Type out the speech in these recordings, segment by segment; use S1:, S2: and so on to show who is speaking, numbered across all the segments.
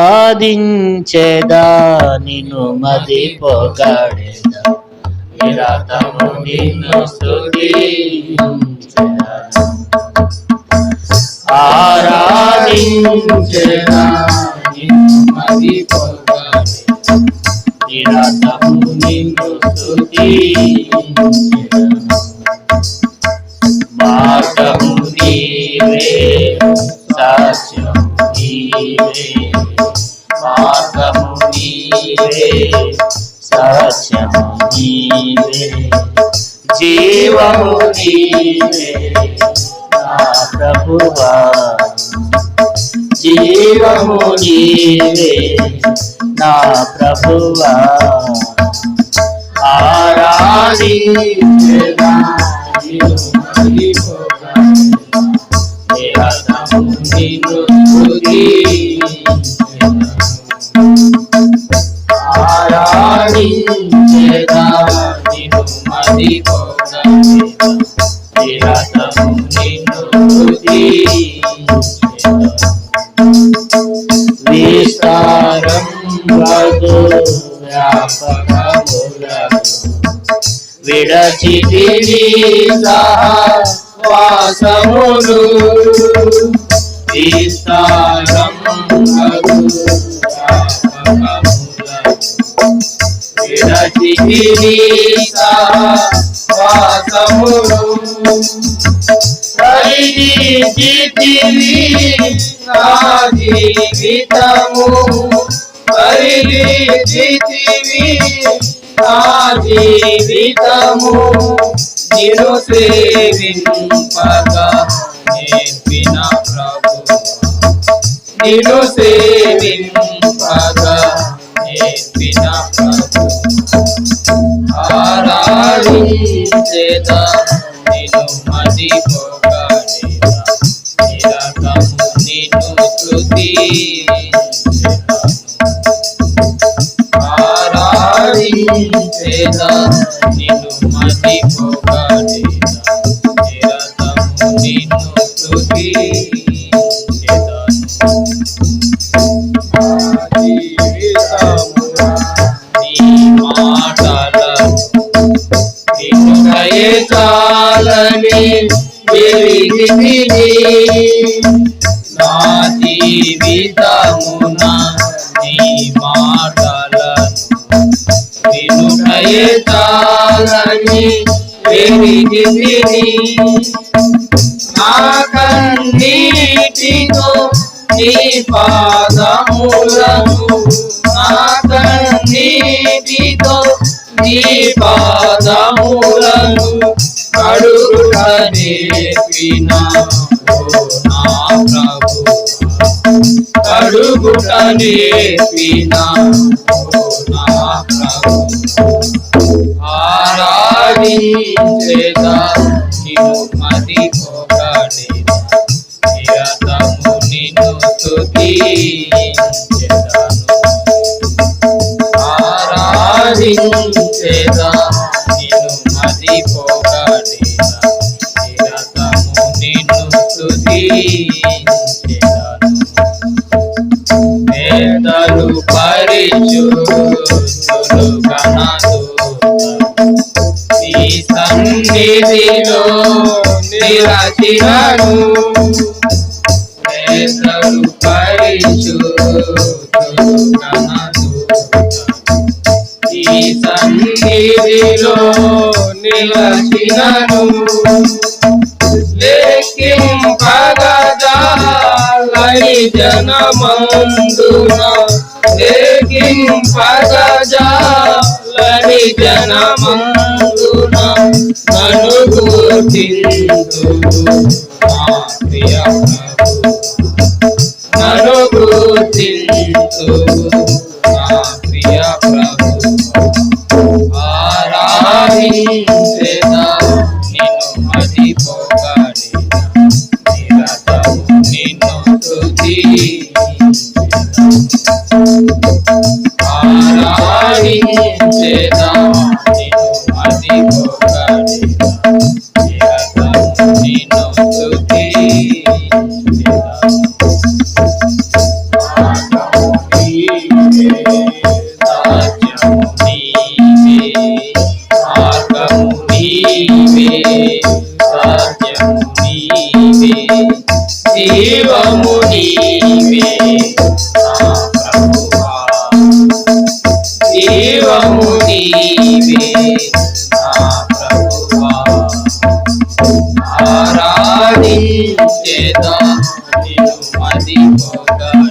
S1: ఆరాధించెదా నిన్ను మది పొగడెదా నిరతము నిన్ను స్తుతించెదా ఆరాధించెదా నిన్ను మది పొగడెదా నిరతము నిన్ను స్తుతించెదా మార్గము నీవే సత్యము నీవే మార్గము నీవే సత్యము నీవే జీవము నీవే నా ప్రభువా జీవము నీవే నా ప్రభువా ఆరాధించెదా ఆరాధించెదా నిన్ను మది పొగడెదా నిరతము నిన్ను స్తుతించెదా విస్తారం వదు వ్యాపకములగు విడచితివి సహవాసమును విస్తారం వదు విడచితివి సహవాసమును పరిణితివి నా జీవితము పరిణితివి నా జీవితము నిన్ను సేవింపగా నేర్పిన ప్రభు నిన్ను సేవింపగా నేర్పిన ప్రభు ఆరాధించెదా నిన్ను మది పొగడెదా నిరతము నిన్ను స్తుతించెదా ఆరాధించెదా నిన్ను మది పొగడెదా నిరతము నిన్ను స్తుతించెదా నీ మాటలను వినుటయే చాలని ఎరిగితిని నా జీవితమున నీ మాటలను వినుటయే చాలని ఎరిగితిని నా కన్నీటితో నీ పాదములను నా కన్నీటితో నీ పాదములను కడుగుట నేర్పిన నా ప్రభు కడుగుట నేర్పిన నా ప్రభు ఆరాధించెదా నిన్ను మది పొగడెదా నిరతము నిన్ను స్తుతించెదను ఆరాధించెదా నిన్ను మది పొగడెదా నిరతము నిన్ను స్తుతించెదను పేదలు పరిశుద్ధులు ఘనదూతలు నీ సన్నిధిలో నిరచినను పేదలు పరిశుద్ధులు ఘనదూతలు నీ సన్నిధిలో నిలచినను లెక్కింపగజాలని జనమందున లెక్కింపగజాలని జనమందున నన్ను గుర్తించు నా ప్రియ ప్రభు నన్ను గుర్తించు నా ప్రియ ప్రభు ఆరాధించెదా నిన్ను మది పొగడెదా నిరతము నిన్ను స్తుతించెదా ఆరాధించెదా నిన్ను మది పొగడెదా నిరతము నిన్ను స్తుతించెదా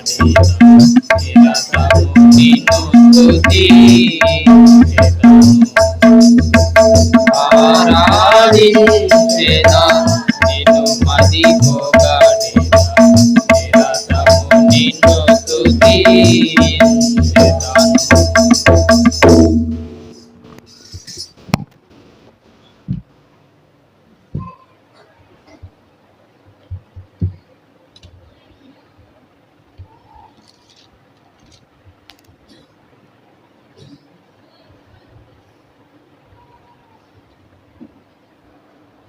S1: నిన్ను స్తుతించెదను ఆరాధించెదా నిన్ను మది పొగడెదా నిన్ను స్తుతించెదను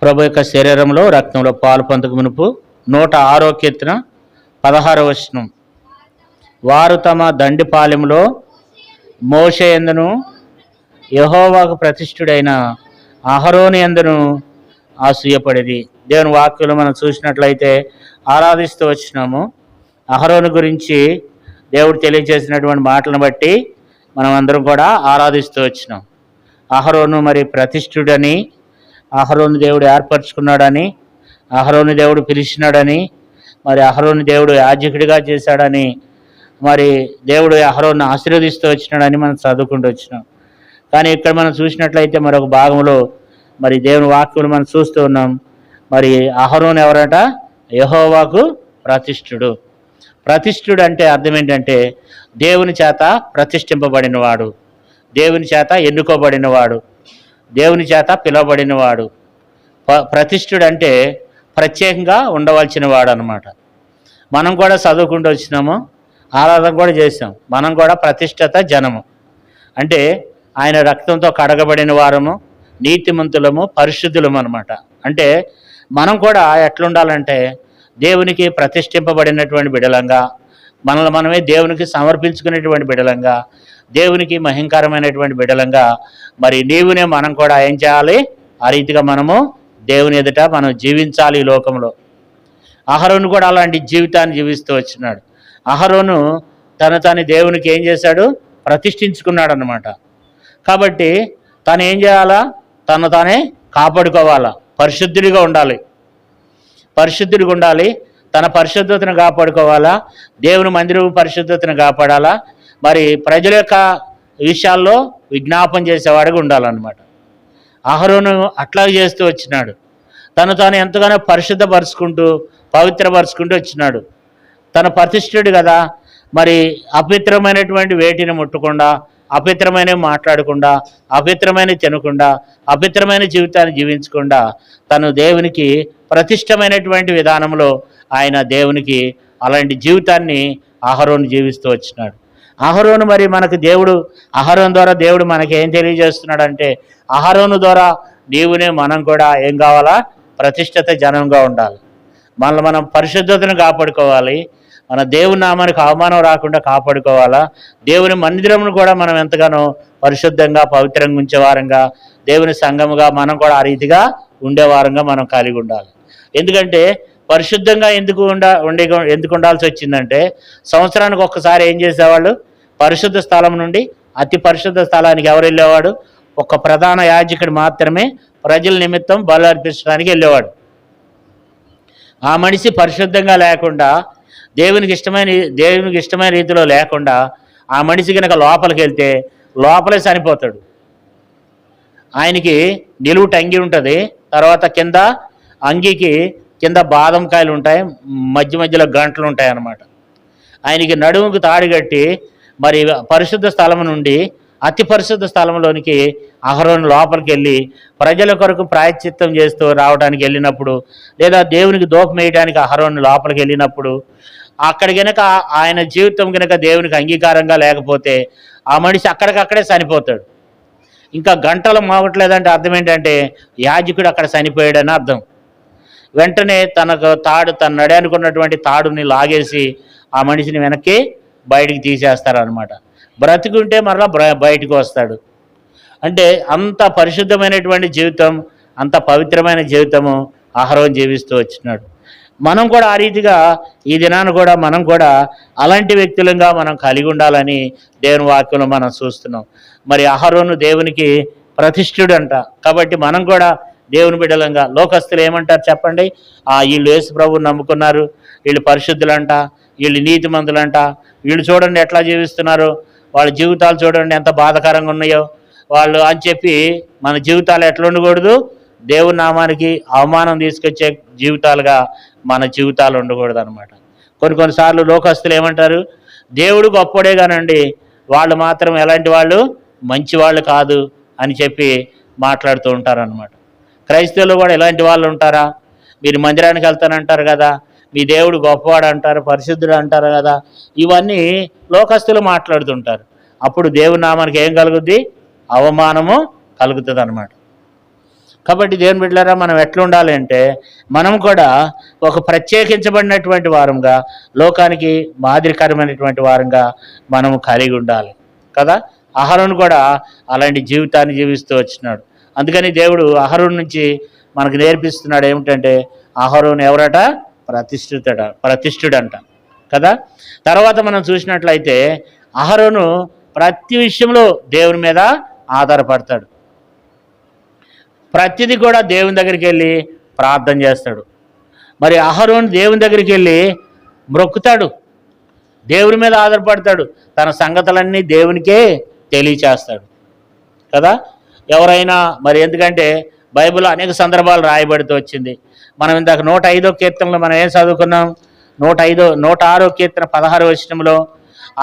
S2: ప్రభు యొక్క శరీరంలో రక్తంలో పాలు పొందక మునుపు 106వ కీర్తన 16వ వచనం. వారు తమ దండిపాలెంలో మోషే యందును యెహోవాకు ప్రతిష్ఠుడైన అహరోను యందును అసూయపడేది. దేవుని వాక్యంలో మనం చూసినట్లయితే ఆరాధిస్తూ వచ్చినాము. అహరోను గురించి దేవుడు తెలియజేసినటువంటి మాటలను బట్టి మనం అందరం కూడా ఆరాధిస్తూ వచ్చినాం. అహరోను మరి ప్రతిష్ఠుడని, అహరోను దేవుడు ఏర్పరచుకున్నాడని, అహరోను దేవుడు పిలిచినాడని, మరి అహరోను దేవుడు యాజకుడిగా చేశాడని, మరి దేవుడు అహరోను ఆశీర్వదిస్తూ వచ్చినాడని మనం చదువుకుంటూ వచ్చినాం. కానీ ఇక్కడ మనం చూసినట్లయితే మరొక భాగంలో మరి దేవుని వాక్యం మనం చూస్తూ ఉన్నాం. మరి అహరోను ఎవరట? యెహోవాకు ప్రతిష్ఠుడు. ప్రతిష్ఠుడు అంటే అర్థం ఏంటంటే దేవుని చేత ప్రతిష్ఠింపబడినవాడు, దేవుని చేత ఎన్నుకోబడినవాడు, దేవుని చేత పిలువబడినవాడు. ప్రతిష్ఠుడు అంటే ప్రత్యేకంగా ఉండవలసిన వాడు అనమాట. మనం కూడా చదువుకుంటూ వచ్చినాము, ఆరాధన కూడా చేసాం. మనం కూడా ప్రతిష్ఠిత జనము అంటే ఆయన రక్తంతో కడగబడిన వారము, నీతిమంతులము, పరిశుద్ధులము అనమాట. అంటే మనం కూడా ఎట్లుండాలంటే దేవునికి ప్రతిష్ఠింపబడినటువంటి బిడలంగా, మనల్ని మనమే దేవునికి సమర్పించుకునేటువంటి బిడలంగా, దేవునికి మహింకరమైనటువంటి బిడలంగా మరి నీవునే మనం కూడా ఏం చేయాలి? ఆ రీతిగా మనము దేవుని ఎదుట మనం జీవించాలి ఈ లోకంలో. అహరోను కూడా అలాంటి జీవితాన్ని జీవిస్తూ వచ్చినాడు. అహరోను తను దేవునికి ఏం చేశాడు? ప్రతిష్ఠించుకున్నాడు అన్నమాట. కాబట్టి తను ఏం చేయాలా? తను తానే కాపాడుకోవాలా, పరిశుద్ధుడిగా ఉండాలి, పరిశుద్ధుడిగా ఉండాలి. తన పరిశుద్ధతను కాపాడుకోవాలా, దేవుని మందిరం పరిశుద్ధతను కాపాడాలా, మరి ప్రజల యొక్క విషయాల్లో విజ్ఞాపం చేసేవాడిగా ఉండాలన్నమాట. అహరోను అట్లా చేస్తూ వచ్చినాడు. తాను ఎంతగానో పరిశుద్ధపరుచుకుంటూ పవిత్రపరుచుకుంటూ వచ్చినాడు. తన ప్రతిష్ఠుడు కదా, మరి అపవిత్రమైనటువంటి వేటిని ముట్టకుండా, అపవిత్రమైన మాట్లాడకుండా, అపవిత్రమైన తినకుండా, అపవిత్రమైన జీవితాన్ని జీవించకుండా తను దేవునికి ప్రతిష్టమైనటువంటి విధానంలో ఆయన దేవునికి అలాంటి జీవితాన్ని అహరోను జీవిస్తూ వచ్చినాడు. అహరోను మరి మనకు దేవుడు, అహరోను ద్వారా దేవుడు మనకి ఏం తెలియజేస్తున్నాడంటే అహరోను ద్వారా నీవునే మనం కూడా ఏం కావాలా? ప్రతిష్ఠిత జనంగా ఉండాలి. మనం పరిశుద్ధతను కాపాడుకోవాలి, మన దేవుని నామానికి అవమానం రాకుండా కాపాడుకోవాలా, దేవుని మందిరమును కూడా మనం ఎంతగానో పరిశుద్ధంగా పవిత్రంగా ఉంచేవారంగా, దేవుని సంఘముగా మనం కూడా ఆ రీతిగా ఉండేవారంగా మనం కలిగి ఉండాలి. ఎందుకంటే పరిశుద్ధంగా ఎందుకు ఉండాల్సి వచ్చిందంటే సంవత్సరానికి ఒక్కసారి ఏం చేసేవాళ్ళు? పరిశుద్ధ స్థలం నుండి అతి పరిశుద్ధ స్థలానికి ఎవరు వెళ్ళేవాడు? ఒక ప్రధాన యాజకుడు మాత్రమే ప్రజల నిమిత్తం బలు అర్పించడానికి వెళ్ళేవాడు. ఆ మనిషి పరిశుద్ధంగా లేకుండా, దేవునికి ఇష్టమైన రీతిలో లేకుండా ఆ మనిషి కనుక లోపలికి వెళ్తే లోపలే చనిపోతాడు. ఆయనకి నిలువు టంగి ఉంటుంది, తర్వాత కింద అంగీకి కింద బాదం కాయలు ఉంటాయి, మధ్యలో గంటలు ఉంటాయి అన్నమాట. ఆయనకి నడుముకు తాడి కట్టి మరి పరిశుద్ధ స్థలం నుండి అతి పరిశుద్ధ స్థలంలోనికి అహరోను లోపలికి వెళ్ళి ప్రజల కొరకు ప్రాయశ్చిత్తం చేస్తూ రావడానికి వెళ్ళినప్పుడు, లేదా దేవునికి దూపం వేయడానికి అహరోను లోపలికి వెళ్ళినప్పుడు అక్కడ గనక ఆయన జీవితం గనక దేవునికి అంగీకారంగా లేకపోతే ఆ మనిషి అక్కడికక్కడే చనిపోతాడు. ఇంకా గంటలు మోగట్లేదంటే అర్థం ఏంటంటే యాజకుడు అక్కడ చనిపోయాడని అర్థం. వెంటనే తన నడనుకున్నటువంటి తాడుని లాగేసి ఆ మనిషిని వెనక్కి బయటికి తీసేస్తారనమాట. బ్రతికుంటే మరలా బయటకు వస్తాడు. అంటే అంత పరిశుద్ధమైనటువంటి జీవితం, అంత పవిత్రమైన జీవితము అహరోను జీవిస్తూ వచ్చినాడు. మనం కూడా ఆ రీతిగా ఈ దినాన్ని కూడా మనం కూడా అలాంటి వ్యక్తులంగా మనం కలిగి ఉండాలని దేవుని వాక్యంలో మనం చూస్తున్నాం. మరి అహరోను దేవునికి ప్రతిష్ఠుడు అంట. కాబట్టి మనం కూడా దేవుని బిడ్డలంగా, లోకస్తులు ఏమంటారు చెప్పండి? వీళ్ళు యేసు ప్రభువుని నమ్ముకున్నారు, వీళ్ళు పరిశుద్ధులంట, వీళ్ళు నీతిమంతులంట, వీళ్ళు చూడండి ఎట్లా జీవిస్తున్నారు, వాళ్ళ జీవితాలు చూడండి ఎంత బాధాకరంగా ఉన్నాయో వాళ్ళు అని చెప్పి మన జీవితాలు ఎట్లా ఉండకూడదు, దేవుని నామానికి అవమానం తీసుకొచ్చే జీవితాలుగా మన జీవితాలు ఉండకూడదు అనమాట. కొన్నిసార్లు లోకస్తులు ఏమంటారు, దేవుడు గొప్పడే కానండి వాళ్ళు మాత్రం ఎలాంటి వాళ్ళు, మంచి వాళ్ళు కాదు అని చెప్పి మాట్లాడుతూ ఉంటారనమాట. క్రైస్తవులు కూడా ఇలాంటి వాళ్ళు ఉంటారా, మీరు మందిరానికి వెళ్తానంటారు కదా, మీ దేవుడు గొప్పవాడు అంటారు, పరిశుద్ధుడు అంటారు కదా, ఇవన్నీ లోకస్తులు మాట్లాడుతుంటారు. అప్పుడు దేవుని నామానికి ఏం కలుగుద్ది, అవమానము కలుగుతుంది అనమాట. కాబట్టి దేవుని బిడ్డలారా, మనం ఎట్లా ఉండాలి అంటే మనం కూడా ఒక ప్రత్యేకించబడినటువంటి వారంగా, లోకానికి మాదిరికరమైనటువంటి వారంగా మనము కలిగి ఉండాలి కదా. అహరోను కూడా అలాంటి జీవితాన్ని జీవిస్తూ వచ్చినాడు. అందుకని దేవుడు అహరోను నుంచి మనకు నేర్పిస్తున్నాడు ఏమిటంటే, అహరోను ఎవరట, ప్రతిష్ఠుడంట కదా. తర్వాత మనం చూసినట్లయితే అహరోను ప్రతి విషయంలో దేవుని మీద ఆధారపడతాడు. ప్రతిదీ కూడా దేవుని దగ్గరికి వెళ్ళి ప్రార్థన చేస్తాడు. మరి అహరోను దేవుని దగ్గరికి వెళ్ళి మ్రొక్కుతాడు, దేవుని మీద ఆధారపడతాడు, తన సంగతులన్నీ దేవునికే తెలియచేస్తాడు కదా. ఎవరైనా మరి ఎందుకంటే బైబిల్లో అనేక సందర్భాలు రాయబడుతూ వచ్చింది. మనం ఇందాక 105వ కీర్తనలో మనం ఏం చదువుకున్నాం, 106వ కీర్తన 16వ వచనంలో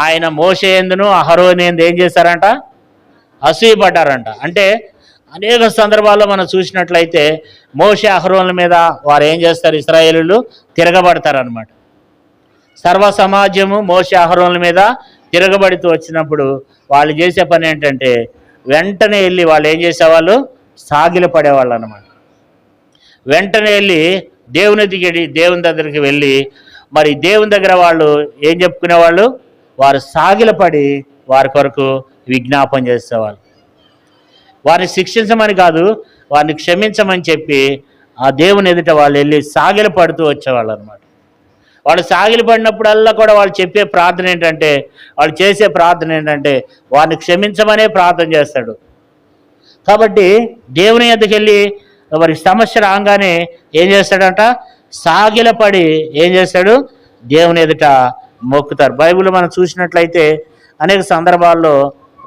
S2: ఆయన మోషే యందును అహరోను యందు ఏం చేశారంట, అసూయపడ్డారంట. అంటే అనేక సందర్భాల్లో మనం చూసినట్లయితే మోషే అహరోనుల మీద వారు ఏం చేస్తారు, ఇశ్రాయేలీయులు తిరగబడతారనమాట. సర్వ సమాజము మోషే అహరోనుల మీద తిరగబడుతూ వచ్చినప్పుడు వాళ్ళు చేసే పని ఏంటంటే వెంటనే వెళ్ళి వాళ్ళు ఏం చేసేవాళ్ళు, సాగిల పడేవాళ్ళు అనమాట. వెంటనే వెళ్ళి దేవుని దగ్గరికి వెళ్ళి మరి దేవుని దగ్గర వాళ్ళు ఏం చెప్పుకునేవాళ్ళు, వారు సాగిలపడి వారి కొరకు విజ్ఞాపన చేసేవాళ్ళు. వారిని శిక్షించమని కాదు, వారిని క్షమించమని చెప్పి ఆ దేవుని ఎదుట వాళ్ళు వెళ్ళి సాగిల పడుతూ వచ్చేవాళ్ళు అనమాట. వాళ్ళు సాగిలి పడినప్పుడల్లా కూడా వాళ్ళు చెప్పే ప్రార్థన ఏంటంటే, వాళ్ళు చేసే ప్రార్థన ఏంటంటే వారిని క్షమించమనే ప్రార్థన చేస్తాడు. కాబట్టి దేవుని ఎదుటికి వెళ్ళి వారి సమస్య రాగానే ఏం చేస్తాడంట, సాగిలపడి ఏం చేస్తాడు, దేవుని ఎదుట మొక్కుతారు. బైబిల్ మనం చూసినట్లయితే అనేక సందర్భాల్లో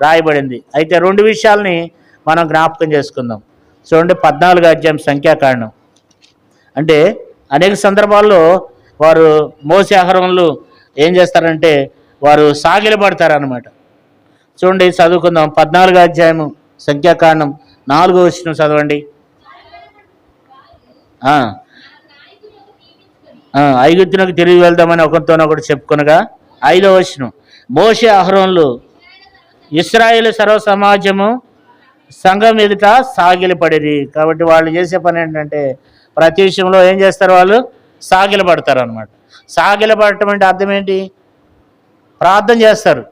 S2: రాయబడింది. అయితే 2 విషయాల్ని మనం జ్ఞాపకం చేసుకుందాం. చూడండి 14వ అధ్యాయం సంఖ్యాకాండం. అంటే అనేక సందర్భాల్లో వారు మోసే అహరోనులు ఏం చేస్తారంటే వారు సాగిలపడతారనమాట. చూడండి చదువుకుందాం, 14వ అధ్యాయము సంఖ్యాకాండం 4వ వచనం చదవండి. ఐగుప్తునకు తిరిగి వెళ్దామని ఒకరితోనొకటి చెప్పుకొనగా 5వ వచనం, మోషే అహరోనులు ఇశ్రాయేలు సర్వ సమాజము సంఘం ఎదుట సాగిలపడిరి. కాబట్టి వాళ్ళు చేసే పని ఏంటంటే ప్రతి విషయంలో ఏం చేస్తారు, వాళ్ళు సాగిలపడతారు అనమాట. సాగిలపడటం అంటే అర్థం ఏంటి, ప్రార్థన చేస్తారు.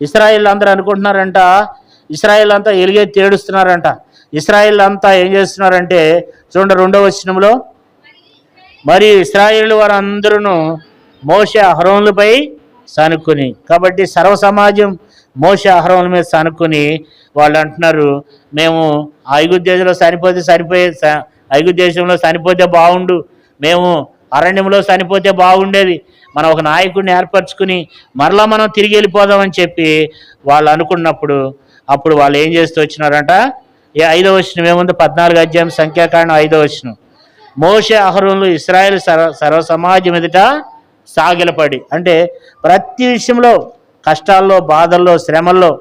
S2: ఇశ్రాయేల్ అందరూ అనుకుంటున్నారంట, ఇశ్రాయేల్ అంతా ఎలుగెత్తి ఏడుస్తున్నారంట. ఇశ్రాయేల్ అంతా ఏం చేస్తున్నారంటే చూడండి 2వ వచనంలో, మరి ఇశ్రాయేలు వారందరూ మోషే అహరోనులపై సనుక్కుని. కాబట్టి సర్వ సమాజం మోషే అహరోనుల మీద సనుక్కుని వాళ్ళు అంటున్నారు, మేము ఐగుప్తు దేశంలో ఐగుప్తు దేశంలో చనిపోతే బాగుండు, మేము అరణ్యంలో చనిపోతే బాగుండేది, మనం ఒక నాయకుడిని ఏర్పరచుకుని మరలా మనం తిరిగి వెళ్ళిపోదామని చెప్పి వాళ్ళు అనుకున్నప్పుడు అప్పుడు వాళ్ళు ఏం చేస్తూ వచ్చినారంట. 5వ వచనం ఏముంది, 14వ అధ్యాయం సంఖ్యాకాండం 5వ వచనం, మోషే అహరోనులు ఇశ్రాయేలు సర్వ సమాజం ఎదుట సాగిలపడి. అంటే ప్రతి విషయంలో కష్టాల్లో, బాధల్లో, శ్రమల్లో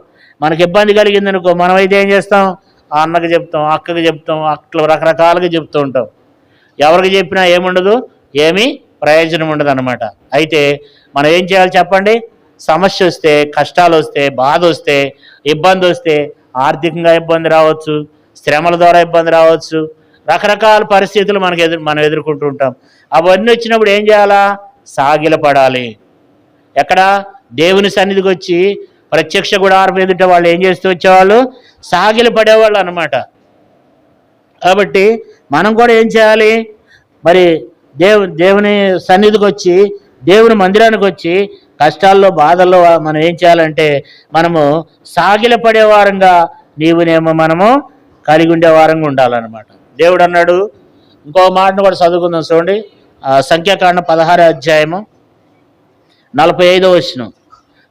S2: మనకి ఇబ్బంది కలిగిందనుకో, మనమైతే ఏం చేస్తాం, ఆ అన్నకి చెప్తాం, అక్కకి చెప్తాం, అట్లా రకరకాలుగా చెప్తూ ఉంటాం. ఎవరికి చెప్పినా ఏముండదు, ఏమీ ప్రయోజనం ఉండదు అనమాట. అయితే మనం ఏం చేయాలి చెప్పండి, సమస్య వస్తే, కష్టాలు వస్తే, బాధ వస్తే, ఇబ్బంది వస్తే, ఆర్థికంగా ఇబ్బంది రావచ్చు, శ్రమల ద్వారా ఇబ్బంది రావచ్చు, రకరకాల పరిస్థితులు మనం ఎదుర్కొంటూ ఉంటాం. అవన్నీ వచ్చినప్పుడు ఏం చేయాలా, సాగిలపడాలి. ఎక్కడ, దేవుని సన్నిధికి వచ్చి ప్రత్యక్ష గుడారం ఎదుట వాళ్ళు ఏం చేస్తూ వచ్చేవాళ్ళు, సాగిలపడేవాళ్ళు అనమాట. కాబట్టి మనం కూడా ఏం చేయాలి, మరి దేవుని సన్నిధికి వచ్చి, దేవుని మందిరానికి వచ్చి కష్టాల్లో, బాధల్లో మనం ఏం చేయాలంటే మనము సాగిలపడే వారంగా మనము కలిగి ఉండే వారంగా ఉండాలన్నమాట. దేవుడు అన్నాడు, ఇంకో మాటను కూడా చదువుకుందాం చూడండి, సంఖ్యాకాండం 16వ అధ్యాయము 45వ వచనం.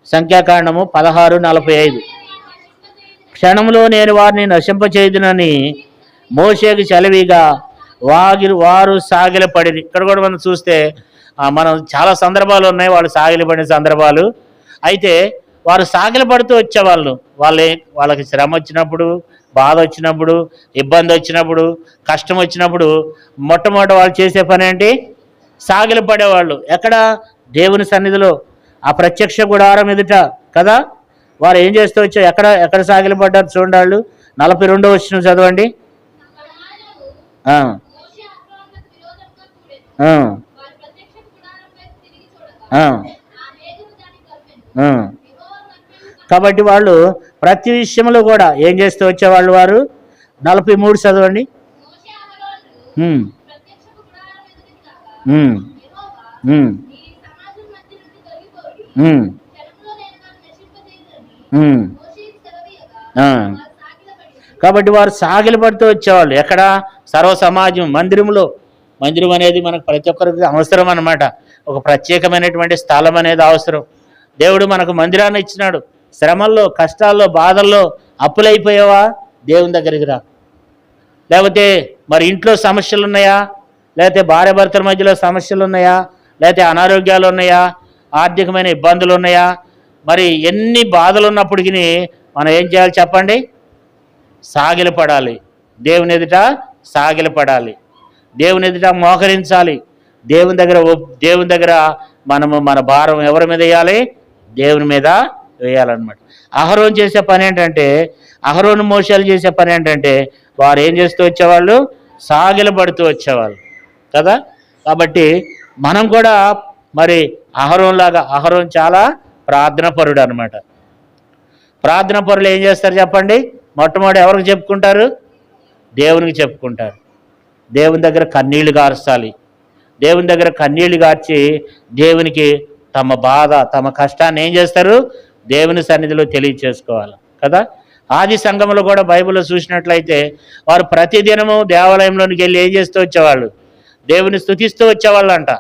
S2: సంఖ్యాకాండము 16:45. క్షణంలో నేను వారిని నశింపచేయుదునని మోషేకు సెలవిగా వారు సాగిలపడి. ఇక్కడ కూడా మనం చూస్తే మనం చాలా సందర్భాలు ఉన్నాయి వాళ్ళు సాగిలపడిన సందర్భాలు. అయితే వారు సాగిలపడుతూ వచ్చేవాళ్ళు. వాళ్ళకి శ్రమ వచ్చినప్పుడు, బాధ వచ్చినప్పుడు, ఇబ్బంది వచ్చినప్పుడు, కష్టం వచ్చినప్పుడు మొట్టమొదటి వాళ్ళు చేసే పని ఏంటి? సాగిలపడేవాళ్ళు. ఎక్కడ? దేవుని సన్నిధిలో, ఆ ప్రత్యక్ష గుడారం ఎదుట కదా. వారు ఏం చేస్తూ వచ్చారు? ఎక్కడ సాగిలపడ్డారు చూడండి. వాళ్ళు 42వ వచనం చదవండి. కాబట్టి వాళ్ళు ప్రతి విషయంలో కూడా ఏం చేస్తూ వచ్చేవాళ్ళు? వారు 43 చదవండి. కాబట్టి వారు సాగిలపడుతూ వచ్చేవాళ్ళు. ఎక్కడ? సర్వ సమాజం మందిరంలో. మందిరం అనేది మనకు ప్రతి ఒక్కరికి అవసరం అన్నమాట. ఒక ప్రత్యేకమైనటువంటి స్థలం అనేది అవసరం. దేవుడు మనకు మందిరాన్ని ఇచ్చినాడు. శ్రమల్లో, కష్టాల్లో, బాధల్లో అప్పులైపోయావా? దేవుని దగ్గరికి రా. లేకపోతే మరి ఇంట్లో సమస్యలు ఉన్నాయా? లేకపోతే భార్య భర్తల మధ్యలో సమస్యలు ఉన్నాయా? లేకపోతే అనారోగ్యాలు ఉన్నాయా? ఆర్థికమైన ఇబ్బందులు ఉన్నాయా? మరి ఎన్ని బాధలు ఉన్నప్పటికీ మనం ఏం చేయాలి చెప్పండి? సాగిలపడాలి. దేవుని ఎదుట సాగిలపడాలి. దేవుని ఎదుట మోకరించాలి. దేవుని దగ్గర మనము మన భారం ఎవరి మీద వేయాలి? దేవుని మీద వేయాలన్నమాట. అహరోను చేసే పని ఏంటంటే, అహరోను మోషేలు చేసే పని ఏంటంటే, వారు ఏం చేస్తూ వచ్చేవాళ్ళు? సాగిలపడుతూ వచ్చేవాళ్ళు కదా. కాబట్టి మనం కూడా మరి అహరోను చాలా ప్రార్థన పరుడు అనమాట. ప్రార్థన పరులు ఏం చేస్తారు చెప్పండి? మొట్టమొదటి ఎవరికి చెప్పుకుంటారు? దేవునికి చెప్పుకుంటారు. దేవుని దగ్గర కన్నీళ్లు గార్చాలి. దేవుని దగ్గర కన్నీళ్లు గార్చి దేవునికి తమ బాధ, తమ కష్టాన్ని ఏం చేస్తారు? దేవుని సన్నిధిలో తెలియచేసుకోవాలి కదా. ఆది సంఘంలో కూడా బైబిల్లో చూసినట్లయితే వారు ప్రతిదినము దేవాలయంలోనికి వెళ్ళి ఏం చేస్తూ వచ్చేవాళ్ళు? దేవుని స్తుతిస్తూ వచ్చేవాళ్ళు అంట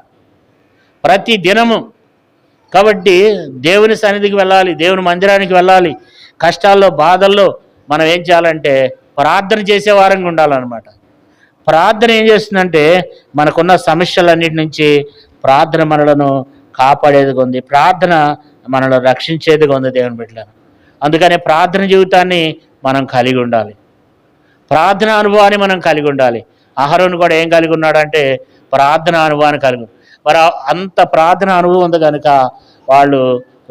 S2: ప్రతి దినము. కాబట్టి దేవుని సన్నిధికి వెళ్ళాలి, దేవుని మందిరానికి వెళ్ళాలి. కష్టాల్లో, బాధల్లో మనం ఏం చేయాలంటే ప్రార్థన చేసే వారంగా ఉండాలన్నమాట. ప్రార్థన ఏం చేస్తుందంటే మనకున్న సమస్యలన్నిటి నుంచి ప్రార్థన మనలను కాపాడేదిగా ఉంది. ప్రార్థన మనల్ని రక్షించేదిగా ఉంది దేవుని బిడ్డలను. అందుకనే ప్రార్థన జీవితాన్ని మనం కలిగి ఉండాలి. ప్రార్థన అనుభవాన్ని మనం కలిగి ఉండాలి. అహరోను కూడా ఏం కలిగి ఉన్నాడంటే ప్రార్థన అనుభవాన్ని కలిగి. మరి అంత ప్రార్థన అనుభవం ఉంది కనుక వాళ్ళు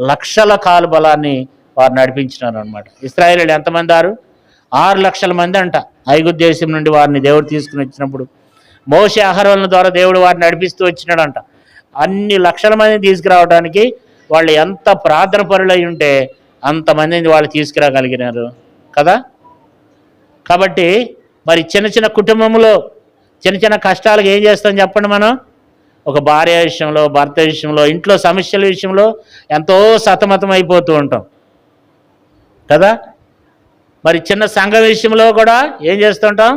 S2: లక్షల కాలు బలాన్ని వారు నడిపించినారు అనమాట. ఇశ్రాయేలీయులు ఎంతమంది? 6 లక్షల మంది అంట. ఐగుప్తు దేశం నుండి వారిని దేవుడు తీసుకుని వచ్చినప్పుడు మోషే అహరోనుల ద్వారా దేవుడు వారిని నడిపిస్తూ వచ్చినాడంట. అన్ని లక్షల మందిని తీసుకురావడానికి వాళ్ళు ఎంత ప్రార్థన పరులు అయి ఉంటే అంతమందిని వాళ్ళు తీసుకురాగలిగినారు కదా. కాబట్టి మరి చిన్న చిన్న కుటుంబంలో చిన్న చిన్న కష్టాలకు ఏం చేస్తాం చెప్పండి? మనం ఒక భార్య విషయంలో, భర్త విషయంలో, ఇంట్లో సమస్యల విషయంలో ఎంతో సతమతం అయిపోతూ ఉంటాం కదా. మరి చిన్న సంఘం విషయంలో కూడా ఏం చేస్తుంటాం?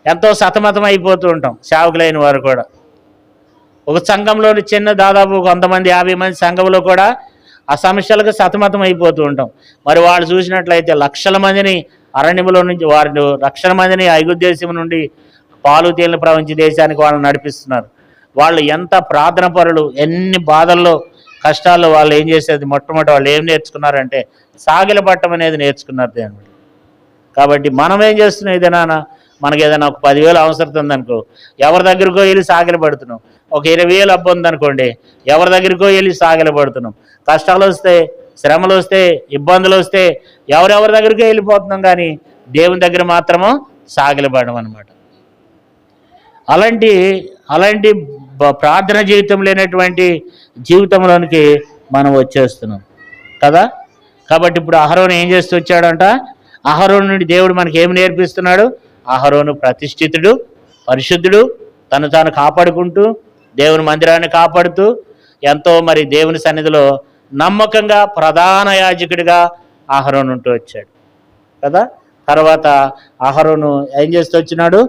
S2: ఎంతో సతమతం అయిపోతూ ఉంటాం. సేవకులైన వారు కూడా ఒక సంఘంలోని చిన్న దాదాపు 100 మంది 50 మంది సంఘంలో కూడా ఆ సమస్యలకు సతమతం అయిపోతూ ఉంటాం. మరి వాళ్ళు చూసినట్లయితే లక్షల మందిని అరణ్యంలో నుంచి, వారిని లక్షల మందిని ఐగుప్తు దేశం నుండి పాలు తేలిన ప్రపంచ దేశానికి వాళ్ళని నడిపిస్తున్నారు. వాళ్ళు ఎంత ప్రార్థన పరులు, ఎన్ని బాధల్లో, కష్టాల్లో వాళ్ళు ఏం చేసేది? మొట్టమొదటి వాళ్ళు ఏం నేర్చుకున్నారంటే సాగిలపట్టం అనేది నేర్చుకున్నారు దేవుడు. కాబట్టి మనం ఏం చేస్తున్నాం? ఏదైనా మనకి ఏదైనా ఒక 10,000 అవసరం ఉందనుకో, ఎవరి దగ్గరకో వెళ్ళి సాగిలపడుతున్నాం. ఒక 20,000 అబ్బు ఉందనుకోండి, ఎవరి దగ్గరకో వెళ్ళి సాగిలపడుతున్నాం. కష్టాలు వస్తే, శ్రమలు వస్తే, ఇబ్బందులు వస్తే ఎవరెవరి దగ్గరికో వెళ్ళిపోతున్నాం, కానీ దేవుని దగ్గర మాత్రము సాగిలపడడం అనమాట. అలాంటి ప్రార్థన జీవితం లేనటువంటి జీవితంలోనికి మనం వచ్చేస్తున్నాం కదా. కాబట్టి ఇప్పుడు అహరోను ఏం చేస్తూ వచ్చాడంట? అహరోను నుండి దేవుడు మనకి ఏమి నేర్పిస్తున్నాడు? అహరోను ప్రతిష్ఠితుడు, పరిశుద్ధుడు, తను తాను కాపాడుకుంటూ దేవుని మందిరాన్ని కాపాడుతూ ఎంతో మరి దేవుని సన్నిధిలో నమ్మకంగా ప్రధాన యాజకుడిగా అహరోను ఉంటూ వచ్చాడు కదా. తర్వాత అహరోను ఏం చేస్తూ వచ్చినాడు?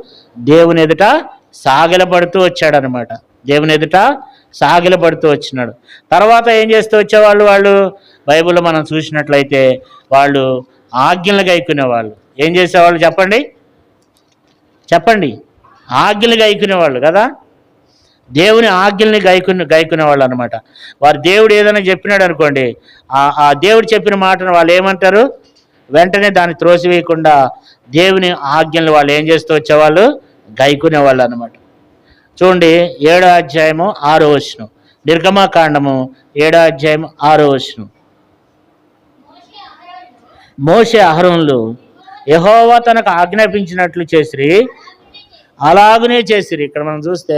S2: దేవుని ఎదుట సాగిలపడుతూ వచ్చాడనమాట. దేవుని ఎదుట సాగిలపడుతూ వచ్చినాడు. తర్వాత ఏం చేస్తూ వచ్చేవాళ్ళు? వాళ్ళు బైబిల్లో మనం చూసినట్లయితే వాళ్ళు ఆజ్ఞలు గైకునేవాళ్ళు. ఏం చేసేవాళ్ళు చెప్పండి? చెప్పండి. ఆజ్ఞలు గైకునేవాళ్ళు కదా. దేవుని ఆజ్ఞల్ని గైకునేవాళ్ళు అనమాట. వారు దేవుడు ఏదైనా చెప్పినాడు అనుకోండి, ఆ దేవుడు చెప్పిన మాటను వాళ్ళు ఏమంటారు? వెంటనే దాన్ని త్రోసివేయకుండా దేవుని ఆజ్ఞలు వాళ్ళు ఏం చేస్తూ వచ్చేవాళ్ళు? గైకునేవాళ్ళు అనమాట. చూడండి 7వ అధ్యాయము 6వ వచనం, నిర్గమకాండము 7వ అధ్యాయము 6వ వచనం. మోషే అహరోనులు యెహోవా తనకు ఆజ్ఞాపించినట్లు చేసిరి, అలాగనే చేసిరి. ఇక్కడ మనం చూస్తే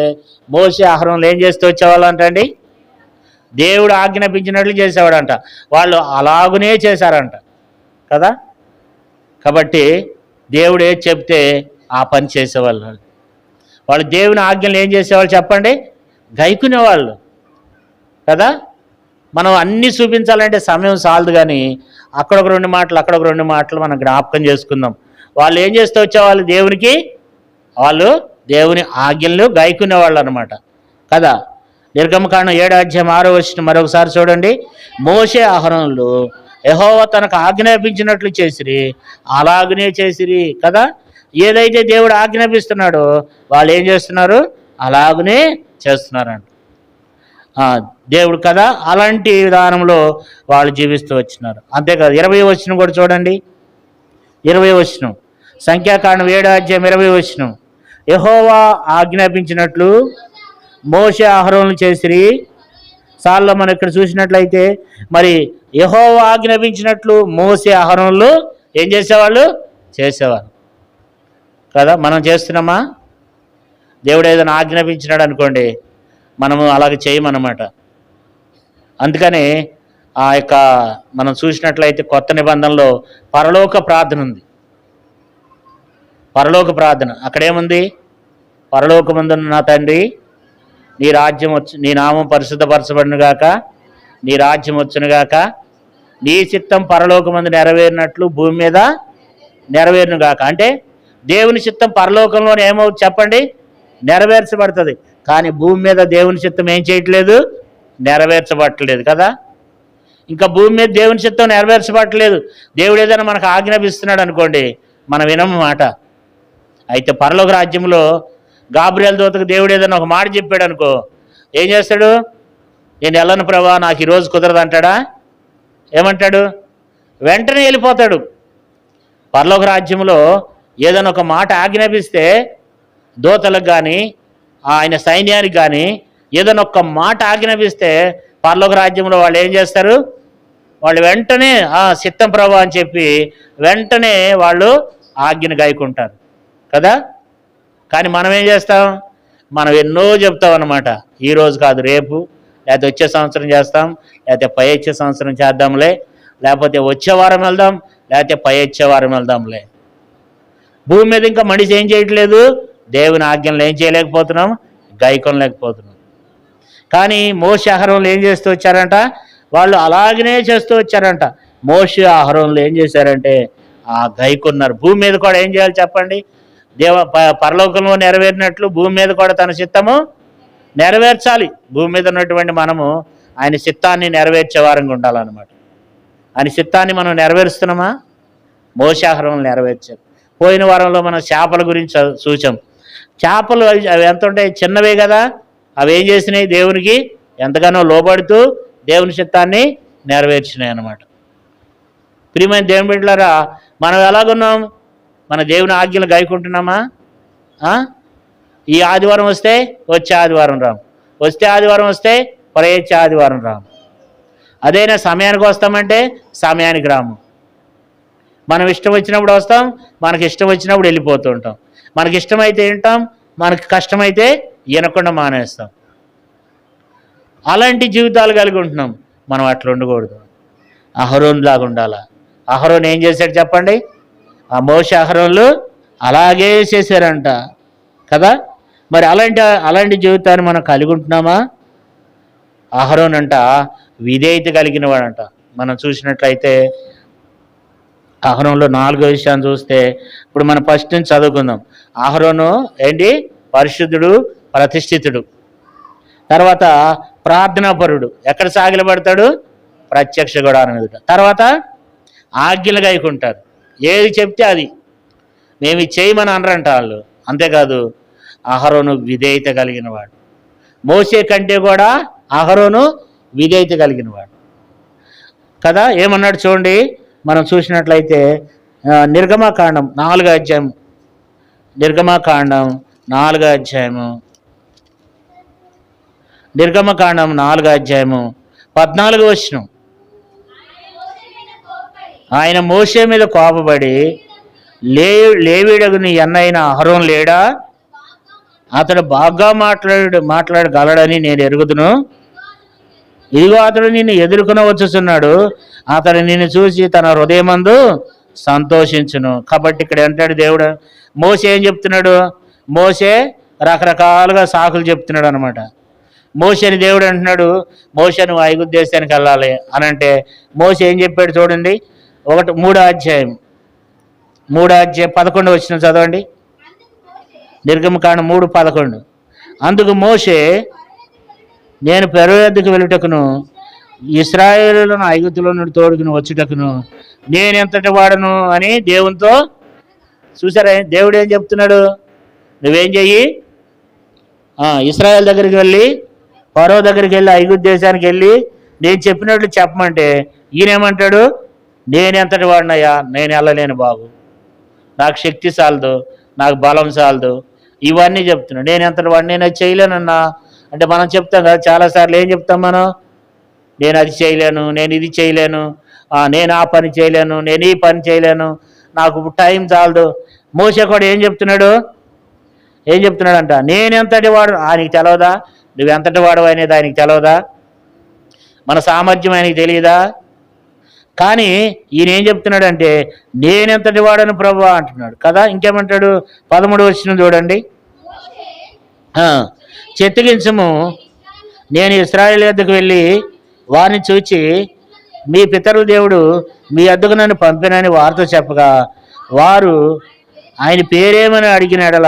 S2: మోషే అహరోనులు ఏం చేస్తూ వచ్చేవాళ్ళు అంటండి? దేవుడు ఆజ్ఞాపించినట్లు చేసేవాడంట, వాళ్ళు అలాగనే చేశారంట కదా. కాబట్టి దేవుడు ఏది చెప్తే ఆ పని చేసేవాళ్ళు. వాళ్ళు దేవుని ఆజ్ఞలు ఏం చేసేవాళ్ళు చెప్పండి? గైకునేవాళ్ళు కదా. మనం అన్నీ చూపించాలంటే సమయం చాలదు, కానీ అక్కడొక 2 మాటలు అక్కడొక 2 మాటలు మనం జ్ఞాపకం చేసుకుందాం. వాళ్ళు ఏం చేస్తూ వచ్చేవాళ్ళు? దేవునికి వాళ్ళు దేవుని ఆజ్ఞలు గైకునేవాళ్ళు అనమాట కదా. నిర్గమకాండం 7వ అధ్యాయం 6వ వచనం మరొకసారి చూడండి. మోషే అహరోనులు యెహోవా తనకు ఆజ్ఞాపించినట్లు చేసిరి, అలాగనే చేసిరి కదా. ఏదైతే దేవుడు ఆజ్ఞాపిస్తున్నాడో వాళ్ళు ఏం చేస్తున్నారు? అలాగనే చేస్తున్నారంట దేవుడు కదా. అలాంటి విధానంలో వాళ్ళు జీవిస్తూ వచ్చినారు. అంతేకాదు 20వ వచనం కూడా చూడండి. 20వ వచనం, సంఖ్యాకాండం 7వ అధ్యాయం 20వ వచనం. యెహోవా ఆజ్ఞాపించినట్లు మోషే అహరోనులు చేసిరి. సాల్లో మనం ఇక్కడ చూసినట్లయితే మరి యెహోవా ఆజ్ఞాపించినట్లు మోషే అహరోనులు ఏం చేసేవాళ్ళు? చేసేవాళ్ళు కదా. మనం చేస్తున్నామా? దేవుడు ఏదైనా ఆజ్ఞాపించినాడు అనుకోండి, మనము అలాగే చేయమన్నమాట. అందుకని మనం చూసినట్లయితే కొత్త నిబంధనలో పరలోక ప్రార్థన ఉంది. పరలోక ప్రార్థన అక్కడేముంది? పరలోకమందున్న నా తండ్రి, నీ రాజ్యం నీ నామం పరిశుద్ధపరచబడునుగాక, నీ రాజ్యం వచ్చునుగాక, నీ చిత్తం పరలోకమందు నెరవేరినట్లు భూమి మీద నెరవేరునుగాక. అంటే దేవుని చిత్తం పరలోకంలోనే ఏమవుతుంది చెప్పండి? నెరవేర్చబడుతుంది. కానీ భూమి మీద దేవుని చిత్తం ఏం చేయట్లేదు? నెరవేర్చబట్టలేదు కదా. ఇంకా భూమి మీద దేవుని చిత్తం నెరవేర్చబట్టలేదు. దేవుడు ఏదైనా మనకు ఆజ్ఞాపిస్తున్నాడు అనుకోండి, మనం వినము మాట. అయితే పరలోక రాజ్యంలో గాబ్రియల్ దూతకు దేవుడు ఏదైనా ఒక మాట చెప్పాడు అనుకో, ఏం చేస్తాడు? నేను వెళ్ళను ప్రభా, నాకు ఈరోజు కుదరదు అంటాడా? ఏమంటాడు? వెంటనే వెళ్ళిపోతాడు. పరలోక రాజ్యంలో ఏదైనా ఒక మాట ఆజ్ఞాపిస్తే దూతలకు కానీ ఆయన సైన్యానికి కానీ ఏదైనా ఒక్క మాట ఆజ్ఞాపిస్తే పరలోక రాజ్యంలో వాళ్ళు ఏం చేస్తారు? వాళ్ళు వెంటనే చిత్తం ప్రభా అని చెప్పి వెంటనే వాళ్ళు ఆజ్ఞను గాయకుంటారు కదా. కానీ మనం ఏం చేస్తాం? మనం ఎన్నో చెప్తాం అన్నమాట. ఈరోజు కాదు, రేపు, లేకపోతే వచ్చే సంవత్సరం చేస్తాం, లేకపోతే పై వచ్చే సంవత్సరం చేద్దాంలే, లేకపోతే వచ్చే వారం వెళ్దాం, లేకపోతే పై వచ్చే వారం వెళ్దాంలే. భూమి మీద ఇంకా మనిషి ఏం చేయట్లేదు? దేవుని ఆజ్ఞలు ఏం చేయలేకపోతున్నాం? గైకొనలేకపోతున్నాం. కానీ మోషే అహరోనులు ఏం చేస్తూ వచ్చారంట? వాళ్ళు అలాగనే చేస్తూ వచ్చారంట. మోషే అహరోనులు ఏం చేశారంటే గైకొన్నారు. భూమి మీద కూడా ఏం చేయాలి చెప్పండి? పరలోకంలో నెరవేరినట్లు భూమి మీద కూడా తన చిత్తము నెరవేర్చాలి. భూమి మీద ఉన్నటువంటి మనము ఆయన చిత్తాన్ని నెరవేర్చే వారంగా ఉండాలన్నమాట. ఆయన చిత్తాన్ని మనం నెరవేరుస్తున్నామా? మోషే అహరోనులు నెరవేర్చారు. పోయిన వారంలో మనం చేపల గురించి చూసాం. చేపలు అవి ఎంత ఉంటాయి? చిన్నవే కదా. అవి ఏం చేసినాయి? దేవునికి ఎంతగానో లోబడుతూ దేవుని చిత్తాన్ని నెరవేర్చినాయి అన్నమాట. ప్రియమైన దేవుని బిడ్డలారా, మనం ఎలాగున్నాం? మన దేవుని ఆజ్ఞలు గాయకుంటున్నామా? ఈ ఆదివారం వస్తే వచ్చే ఆదివారం రాము, వస్తే ఆదివారం వస్తే వచ్చే ఆదివారం రాము. అదైనా సమయానికి వస్తామంటే సమయానికి రాము. మనం ఇష్టం వచ్చినప్పుడు వస్తాం, మనకి ఇష్టం వచ్చినప్పుడు వెళ్ళిపోతూ ఉంటాం. మనకి ఇష్టమైతే వింటాం, మనకి కష్టమైతే వినకుండా మానేస్తాం. అలాంటి జీవితాలు కలిగి ఉంటున్నాం. మనం అట్లా ఉండకూడదు. అహరోన్ లాగా ఉండాలా. అహరోన్ ఏం చేశాడు చెప్పండి? ఆ మోషే అహరోన్లు అలాగే చేశారంట కదా. మరి అలాంటి జీవితాన్ని మనం కలిగి ఉంటున్నామా? అహరోన్ అంట విధేయత కలిగిన వాడంట. మనం చూసినట్లయితే అహరోన్లో 4వ విషయాన్ని చూస్తే ఇప్పుడు మనం ఫస్ట్ నుంచి చదువుకుందాం. అహరోను ఏంటి? పరిశుద్ధుడు, ప్రతిష్ఠితుడు. తర్వాత ప్రార్థనాపరుడు, ఎక్కడ సాగిలపడతాడు? ప్రత్యక్ష గుడారం ఎదుట. తర్వాత ఆజ్ఞలు గైకుంటారు, ఏది చెప్తే అది. మేము ఇది చేయమని అనరంట వాళ్ళు. అంతేకాదు అహరోను విధేయత కలిగిన వాడు. మోసే కంటే కూడా అహరోను విధేయత కలిగిన వాడు కదా. ఏమన్నాడు చూడండి, మనం చూసినట్లయితే నిర్గమకాండం 4వ అధ్యాయం, నిర్గమకాండం 4వ అధ్యాయము, నిర్గమకాండం 4వ అధ్యాయము 14వ వచనం. ఆయన మోసే మీద కోపపడి, లేవీడగు నీ అన్నైన అహరోను లేడా? అతడు బాగా మాట్లాడగలడని నేను ఎరుగుదును. ఇదిగో అతడు నిన్ను ఎదుర్కొన వచ్చుచున్నాడు, అతడు నిన్ను చూసి తన హృదయమందు సంతోషించును. కాబట్టి ఇక్కడ అంటాడు దేవుడు. మోసే ఏం చెప్తున్నాడు? మోసే రకరకాలుగా సాకులు చెప్తున్నాడు అనమాట. మోసేని దేవుడు అంటున్నాడు, మోసే నువ్వు ఐగుప్తు దేశానికి వెళ్ళాలి అని అంటే మోసే ఏం చెప్పాడు చూడండి. 3వ అధ్యాయం 11వ వచనం చదవండి. నిర్గమకాండం 3:11. అందుకు మోసే, నేను ఫరో యొద్దకు వెళ్ళుటకును ఇశ్రాయేలులను ఐగుప్తులో నుండి తోడుకుని వచ్చుటకును నేనెంతటి వాడను అని దేవునితో. చూసారా దేవుడు ఏం చెప్తున్నాడు? నువ్వేం చెయ్యి, ఇశ్రాయేల్ దగ్గరికి వెళ్ళి, ఫరో దగ్గరికి వెళ్ళి, ఐగుప్తు దేశానికి వెళ్ళి నేను చెప్పినట్లు చెప్పమంటే ఈయనేమంటాడు? నేనెంతటి వాడినయ్యా, నేను వెళ్ళలేను బాబు, నాకు శక్తి చాలదు, నాకు బలం చాలదు, ఇవన్నీ చెప్తున్నాడు. నేను ఎంతటి వాడిని, నేను అది చేయలేనన్నా అంటే మనం చెప్తాం కదా చాలాసార్లు. ఏం చెప్తాం మనం? నేను అది చేయలేను, నేను ఇది చేయలేను, నేను ఆ పని చేయలేను, నేను ఈ పని చేయలేను, నాకు టైం చాలదు. మోసే కూడా ఏం చెప్తున్నాడు? అంట నేనెంతటి వాడు, ఆయనకి తెలవదా? నువ్వెంతటి వాడు అనేది ఆయనకి తెలవదా? మన సామర్థ్యం ఆయనకి తెలియదా? కానీ ఈయన ఏం చెప్తున్నాడంటే నేనెంతటి వాడను ప్రభువా అంటున్నాడు కదా. ఇంకేమంటాడు? 13వ వచనం చూడండి. చెత్తగించము, నేను ఇశ్రాయేలు యొద్దకు వెళ్ళి వారిని చూచి మీ పితరుల దేవుడు మీ యొద్దకు నన్ను పంపినని వారితో చెప్పగా వారు ఆయన పేరేమని అడిగిన ఎడల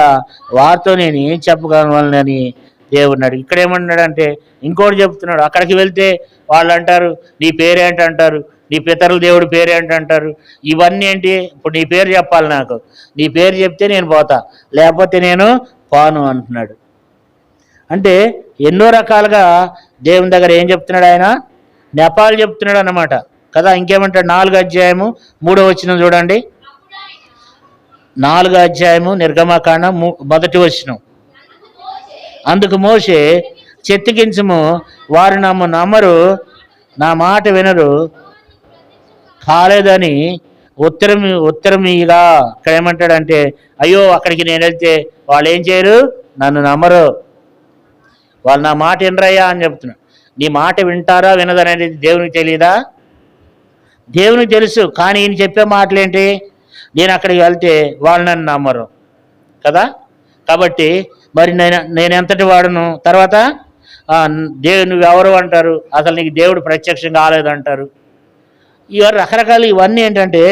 S2: వారితో నేను ఏం చెప్పగలనని దేవుడిని అడిగి. ఇక్కడ ఏమంటున్నాడంటే ఇంకోటి చెప్తున్నాడు. అక్కడికి వెళ్తే వాళ్ళు అంటారు నీ పేరేంటి అంటారు, నీ పితరుల దేవుడు పేరేంటి అంటారు. ఇవన్నీ ఏంటి? ఇప్పుడు నీ పేరు చెప్పాలి నాకు, నీ పేరు చెప్తే నేను పోతా, లేకపోతే నేను పోను అంటున్నాడు. అంటే ఎన్నో రకాలుగా దేవుని దగ్గర ఏం చెప్తున్నాడు? ఆయన నెపాలు చెప్తున్నాడు అన్నమాట కదా. ఇంకేమంటాడు? 4వ అధ్యాయము 3వ వచనం చూడండి. 4వ అధ్యాయము నిర్గమకాండం 1వ వచనం. అందుకు మోసే, చెత్తగించము, వారు నమ్మరు, నా మాట వినరు కాలేదని ఉత్తరం ఇగా. ఇక్కడ ఏమంటాడంటే అయ్యో అక్కడికి నేను వెళ్తే వాళ్ళు ఏం చేయరు, నన్ను నమ్మరు, వాళ్ళు నా మాట వినరయ్యా అని చెప్తున్నాడు. నీ మాట వింటారా వినదనేది దేవునికి తెలియదా? దేవునికి తెలుసు. కానీ ఈయన చెప్పే మాటలేంటి? నేను అక్కడికి వెళ్తే వాళ్ళు నన్ను నమ్మరు కదా. కాబట్టి మరి నేను ఎంతటి వాడును, తర్వాత నువ్వు ఎవరు అంటారు, అసలు నీకు దేవుడు ప్రత్యక్షం కాలేదంటారు. ఇవన్నీ రకరకాలు. ఇవన్నీ ఏంటంటే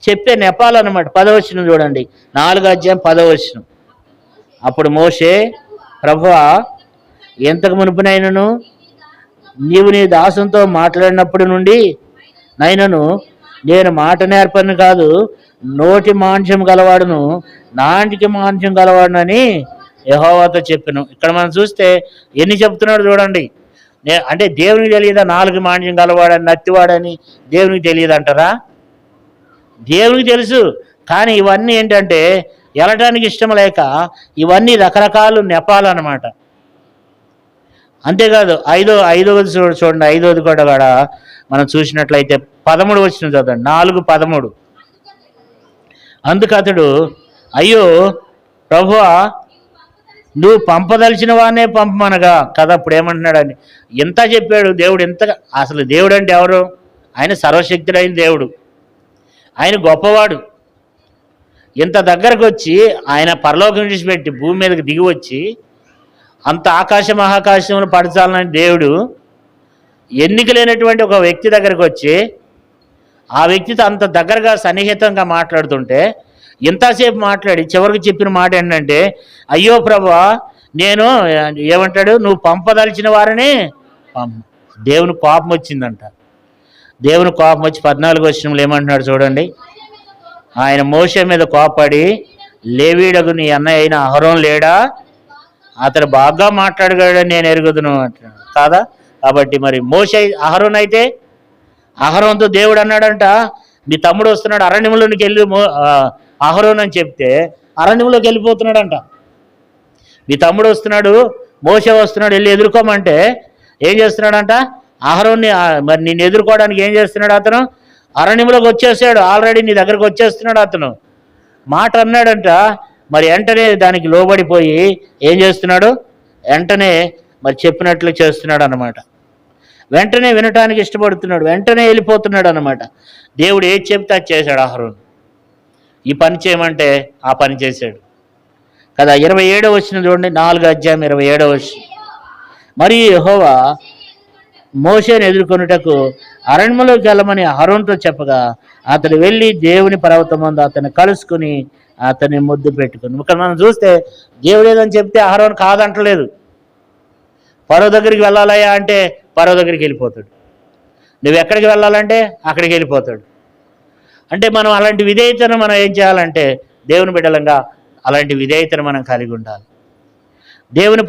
S2: చెప్పే నెపాలు అన్నమాట. 10వ వచనం చూడండి, 4వ అధ్యాయం 10వ వచనం. అప్పుడు మోసే, ప్రభువా ఎంతకు మునుపునైనను నీవు నీ దాసునితో మాట్లాడినప్పటి నుండి నైనను నేను మాట నేర్పని కాదు, నోటి మాంసం గలవాడును, నాటికి మాంసం గలవాడునని యెహోవాతో చెప్పాను. ఇక్కడ మనం చూస్తే ఎన్ని చెప్తున్నాడు చూడండి. అంటే దేవునికి తెలియదా నాలుగు మాంసం గలవాడని, నత్తివాడని దేవునికి తెలియదు అంటారా? దేవునికి తెలుసు. కానీ ఇవన్నీ ఏంటంటే వెళ్ళటానికి ఇష్టం లేక ఇవన్నీ రకరకాలు నెపాలన్నమాట. అంతేకాదు ఐదవది చూడండి, ఐదవది కూడా మనం చూసినట్లయితే 13 వచ్చిన చదవండి, 4:13. అందుకు అతడు, అయ్యో ప్రభువా నువ్వు పంపదలిచిన వాడినే పంపమనగా కదా. ఇప్పుడు ఏమంటున్నాడని ఎంత చెప్పాడు దేవుడు. ఎంత అసలు దేవుడు అంటే ఎవరు? ఆయన సర్వశక్తుడైన దేవుడు, ఆయన గొప్పవాడు. ఇంత దగ్గరకు వచ్చి ఆయన పరలోకం విడిచిపెట్టి భూమి మీదకి దిగి వచ్చి అంత ఆకాశ మహాకాశంలో పడచాలని దేవుడు ఎన్నిక లేనటువంటి ఒక వ్యక్తి దగ్గరకు వచ్చి ఆ వ్యక్తితో అంత దగ్గరగా సన్నిహితంగా మాట్లాడుతుంటే ఇంతసేపు మాట్లాడి చివరికి చెప్పిన మాట ఏంటంటే, అయ్యో ప్రభువా నేను ఏమంటాడు, నువ్వు పంపదలిచిన వారిని దేవుని కోపం వచ్చిందంట. దేవుని కోపం వచ్చి 14 వచనంలో ఏమంటున్నాడు చూడండి. ఆయన మోషే మీద కోపడి, లేవీయుడగు నీ అన్నయ్య అయిన అహరోను లేడా, అతడు బాగా మాట్లాడగలడని నేను ఎరుగుదును అంటున్నాడు కాదా. కాబట్టి మరి మోషే అహరోను అయితే, అహరోనుతో దేవుడు అన్నాడంట, నీ తమ్ముడు వస్తున్నాడు అరణ్యంలోనికి వెళ్ళి అహరోను అని చెప్తే అరణ్యంలోకి వెళ్ళిపోతున్నాడంట. నీ తమ్ముడు వస్తున్నాడు, మోషే వస్తున్నాడు, వెళ్ళి ఎదుర్కోమంటే ఏం చేస్తున్నాడంట, అహరోన్ని మరి నిన్ను ఎదుర్కోవడానికి ఏం చేస్తున్నాడు, అతను అరణ్యంలోకి వచ్చేసాడు, ఆల్రెడీ నీ దగ్గరకు వచ్చేస్తున్నాడు అతను మాట అన్నాడంట. మరి వెంటనే దానికి లోబడిపోయి ఏం చేస్తున్నాడు, వెంటనే మరి చెప్పినట్లు చేస్తున్నాడు అన్నమాట. వెంటనే వినటానికి ఇష్టపడుతున్నాడు, వెంటనే వెళ్ళిపోతున్నాడు అన్నమాట. దేవుడు ఏది చెప్తే అది చేశాడు అహరోను. ఈ పని చేయమంటే ఆ పని చేశాడు కదా. 27వ వచనం చూడండి, 4వ అధ్యాయం 27వ వచనం. మరి యెహోవా మోషేను ఎదుర్కొనుటకు అరణ్యంలోకి వెళ్ళమని అహరోనుతో చెప్పగా అతడు వెళ్ళి దేవుని పర్వతమందు అతన్ని కలుసుకుని అతన్ని ముద్దు పెట్టుకుని. ఇక్కడ మనం చూస్తే దేవుడు ఏదని చెప్తే అహరోను కాదంటలేదు. పరో దగ్గరికి వెళ్ళాలయ్యా అంటే పరో దగ్గరికి వెళ్ళిపోతాడు. నువ్వు ఎక్కడికి వెళ్ళాలంటే అక్కడికి వెళ్ళిపోతాడు. అంటే మనం అలాంటి విధేయతను మనం ఏం చేయాలంటే, దేవుని బిడ్డలంగా అలాంటి విధేయతను మనం కలిగి ఉండాలి. దేవుని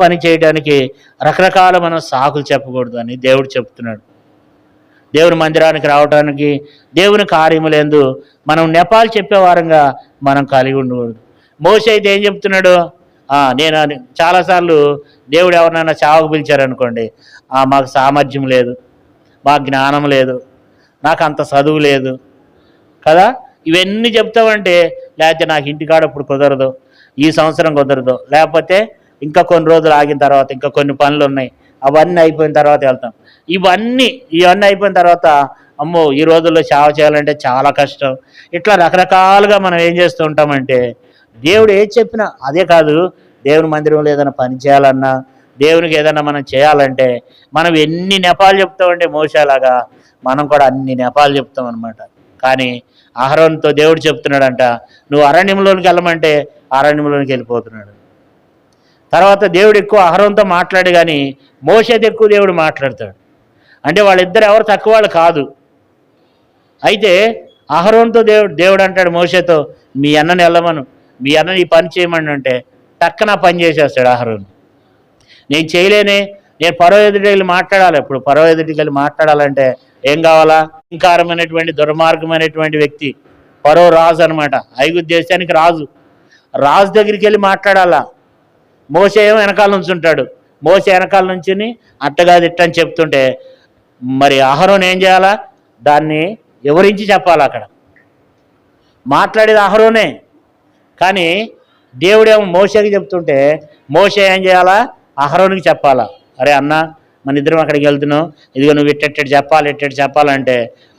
S2: పని చేయడానికి రకరకాల మనం సాకులు చెప్పకూడదు అని దేవుడు చెప్తున్నాడు. దేవుని మందిరానికి రావడానికి, దేవుని కార్యములందు మనం నెపాలు చెప్పేవారంగా మనం కలిగి ఉండకూడదు. మోషే అయితే ఏం చెప్తున్నాడు, నేను చాలాసార్లు దేవుడు ఎవరినైనా చావకు పిలిచారనుకోండి, మాకు సామర్థ్యం లేదు, మాకు జ్ఞానం లేదు, నాకు అంత చదువు లేదు కదా, ఇవన్నీ చెప్తామంటే, లేకపోతే నాకు ఇంటికాడ ఇప్పుడు కుదరదు, ఈ సంవత్సరం కుదరదు, లేకపోతే ఇంకా కొన్ని రోజులు ఆగిన తర్వాత ఇంకా కొన్ని పనులు ఉన్నాయి, అవన్నీ అయిపోయిన తర్వాత వెళ్తాం. ఇవన్నీ అయిపోయిన తర్వాత అమ్మో ఈ రోజుల్లో సేవ చేయాలంటే చాలా కష్టం. ఇట్లా రకరకాలుగా మనం ఏం చేస్తూ ఉంటామంటే, దేవుడు ఏది చెప్పినా అదే కాదు. దేవుని మందిరంలో ఏదైనా పని చేయాలన్నా, దేవునికి ఏదైనా మనం చేయాలంటే మనం ఎన్ని నెపాలు చెప్తామంటే మోషేలాగా మనం కూడా అన్ని నెపాలు చెప్తాం అనమాట. కానీ అహరోనుతో దేవుడు చెప్తున్నాడంట, నువ్వు అరణ్యంలోనికి వెళ్ళమంటే అరణ్యంలోనికి వెళ్ళిపోతున్నాడు. తర్వాత దేవుడు ఎక్కువ అహరోనుతో మాట్లాడు, కానీ మోషేతో ఎక్కువ దేవుడు మాట్లాడతాడు. అంటే వాళ్ళిద్దరు ఎవరు తక్కువ వాళ్ళు కాదు. అయితే అహరోనుతో దేవుడు అంటాడు మోషేతో, మీ అన్నని వెళ్ళమను, మీ అన్నని ఈ పని చేయమని అంటే టక్కన పని చేసేస్తాడు అహరోను. నేను చేయలేనే, నేను పరో ఎదుటికి వెళ్ళి మాట్లాడాలి. ఇప్పుడు పరో ఎదుటికి వెళ్ళి మాట్లాడాలంటే ఏం కావాలా, అహంకారమైనటువంటి దుర్మార్గమైనటువంటి వ్యక్తి పరో రాజు అనమాట, ఐగుప్తు దేశానికి రాజు దగ్గరికి వెళ్ళి మాట్లాడాలా. మోషే ఏమో వెనకాల నుంచి ఉంటాడు, మోషే వెనకాల నుంచి అట్టగాది ఇట్టని చెప్తుంటే మరి అహరోను ఏం చేయాలా, దాన్ని వివరించి చెప్పాలి. అక్కడ మాట్లాడేది అహరోనే, కానీ దేవుడేమో మోషేకి చెప్తుంటే మోషే ఏం చేయాలా, అహరోనికి చెప్పాలా. అరే అన్న, మన ఇద్దరం అక్కడికి వెళ్తున్నాం, ఇదిగో నువ్వు ఇట్టెట్టెడు చెప్పాలంటే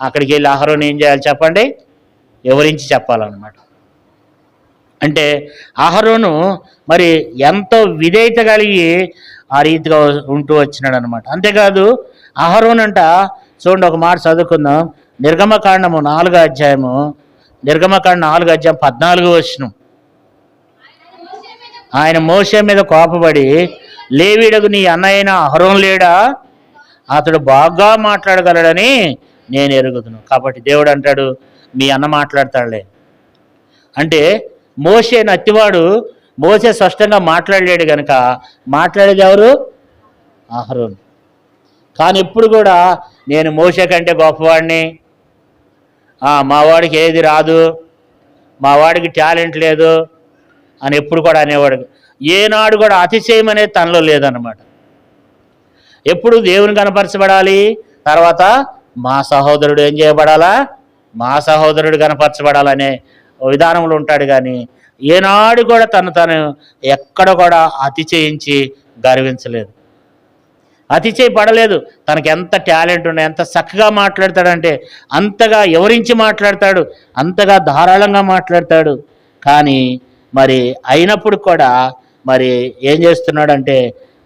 S2: అక్కడికి వెళ్ళి అహరోను ఏం చేయాలి చెప్పండి, వివరించి చెప్పాలన్నమాట. అంటే అహరోను మరి ఎంతో విధేయత కలిగి ఆ రీతిగా ఉంటూ వచ్చినాడు అనమాట. అంతేకాదు అహరోను అంట, చూడండి ఒక మాట చదువుకుందాం, నిర్గమకాండము 4వ అధ్యాయము, నిర్గమకాండం 4వ అధ్యాయం 14వ వచనం. ఆయన మోషే మీద కోపపడి, లేవీయుడగు నీ అన్నయ్య అహరోను లేడా, అతడు బాగా మాట్లాడగలడని నేను ఎరుగుదును. కాబట్టి దేవుడు అంటాడు, మీ అన్న మాట్లాడతాడులే. అంటే మోషే నత్తివాడు, మోషే స్పష్టంగా మాట్లాడలేడు కనుక మాట్లాడేది ఎవరు, అహరోను. కానీ ఎప్పుడు కూడా నేను మోషే కంటే గొప్పవాడిని, మా వాడికి ఏది రాదు, మా వాడికి టాలెంట్ లేదు అని ఎప్పుడు కూడా అనేవాడు. ఏనాడు కూడా అతిశయం అనేది తనలో లేదన్నమాట. ఎప్పుడు దేవుని కనపరచబడాలి, తర్వాత మా సహోదరుడు ఏం చేయబడాలా, మా సహోదరుడు కనపరచబడాలనే విధానంలో ఉంటాడు. కానీ ఏనాడు కూడా తను ఎక్కడ కూడా అతిశయించి గర్వించలేదు, అతిశయ పడలేదు. తనకి ఎంత టాలెంట్ ఉన్నా, ఎంత చక్కగా మాట్లాడతాడంటే అంతగా వివరించి మాట్లాడతాడు, అంతగా ధారాళంగా మాట్లాడతాడు. కానీ మరి అయినప్పుడు కూడా మరి ఏం చేస్తున్నాడంటే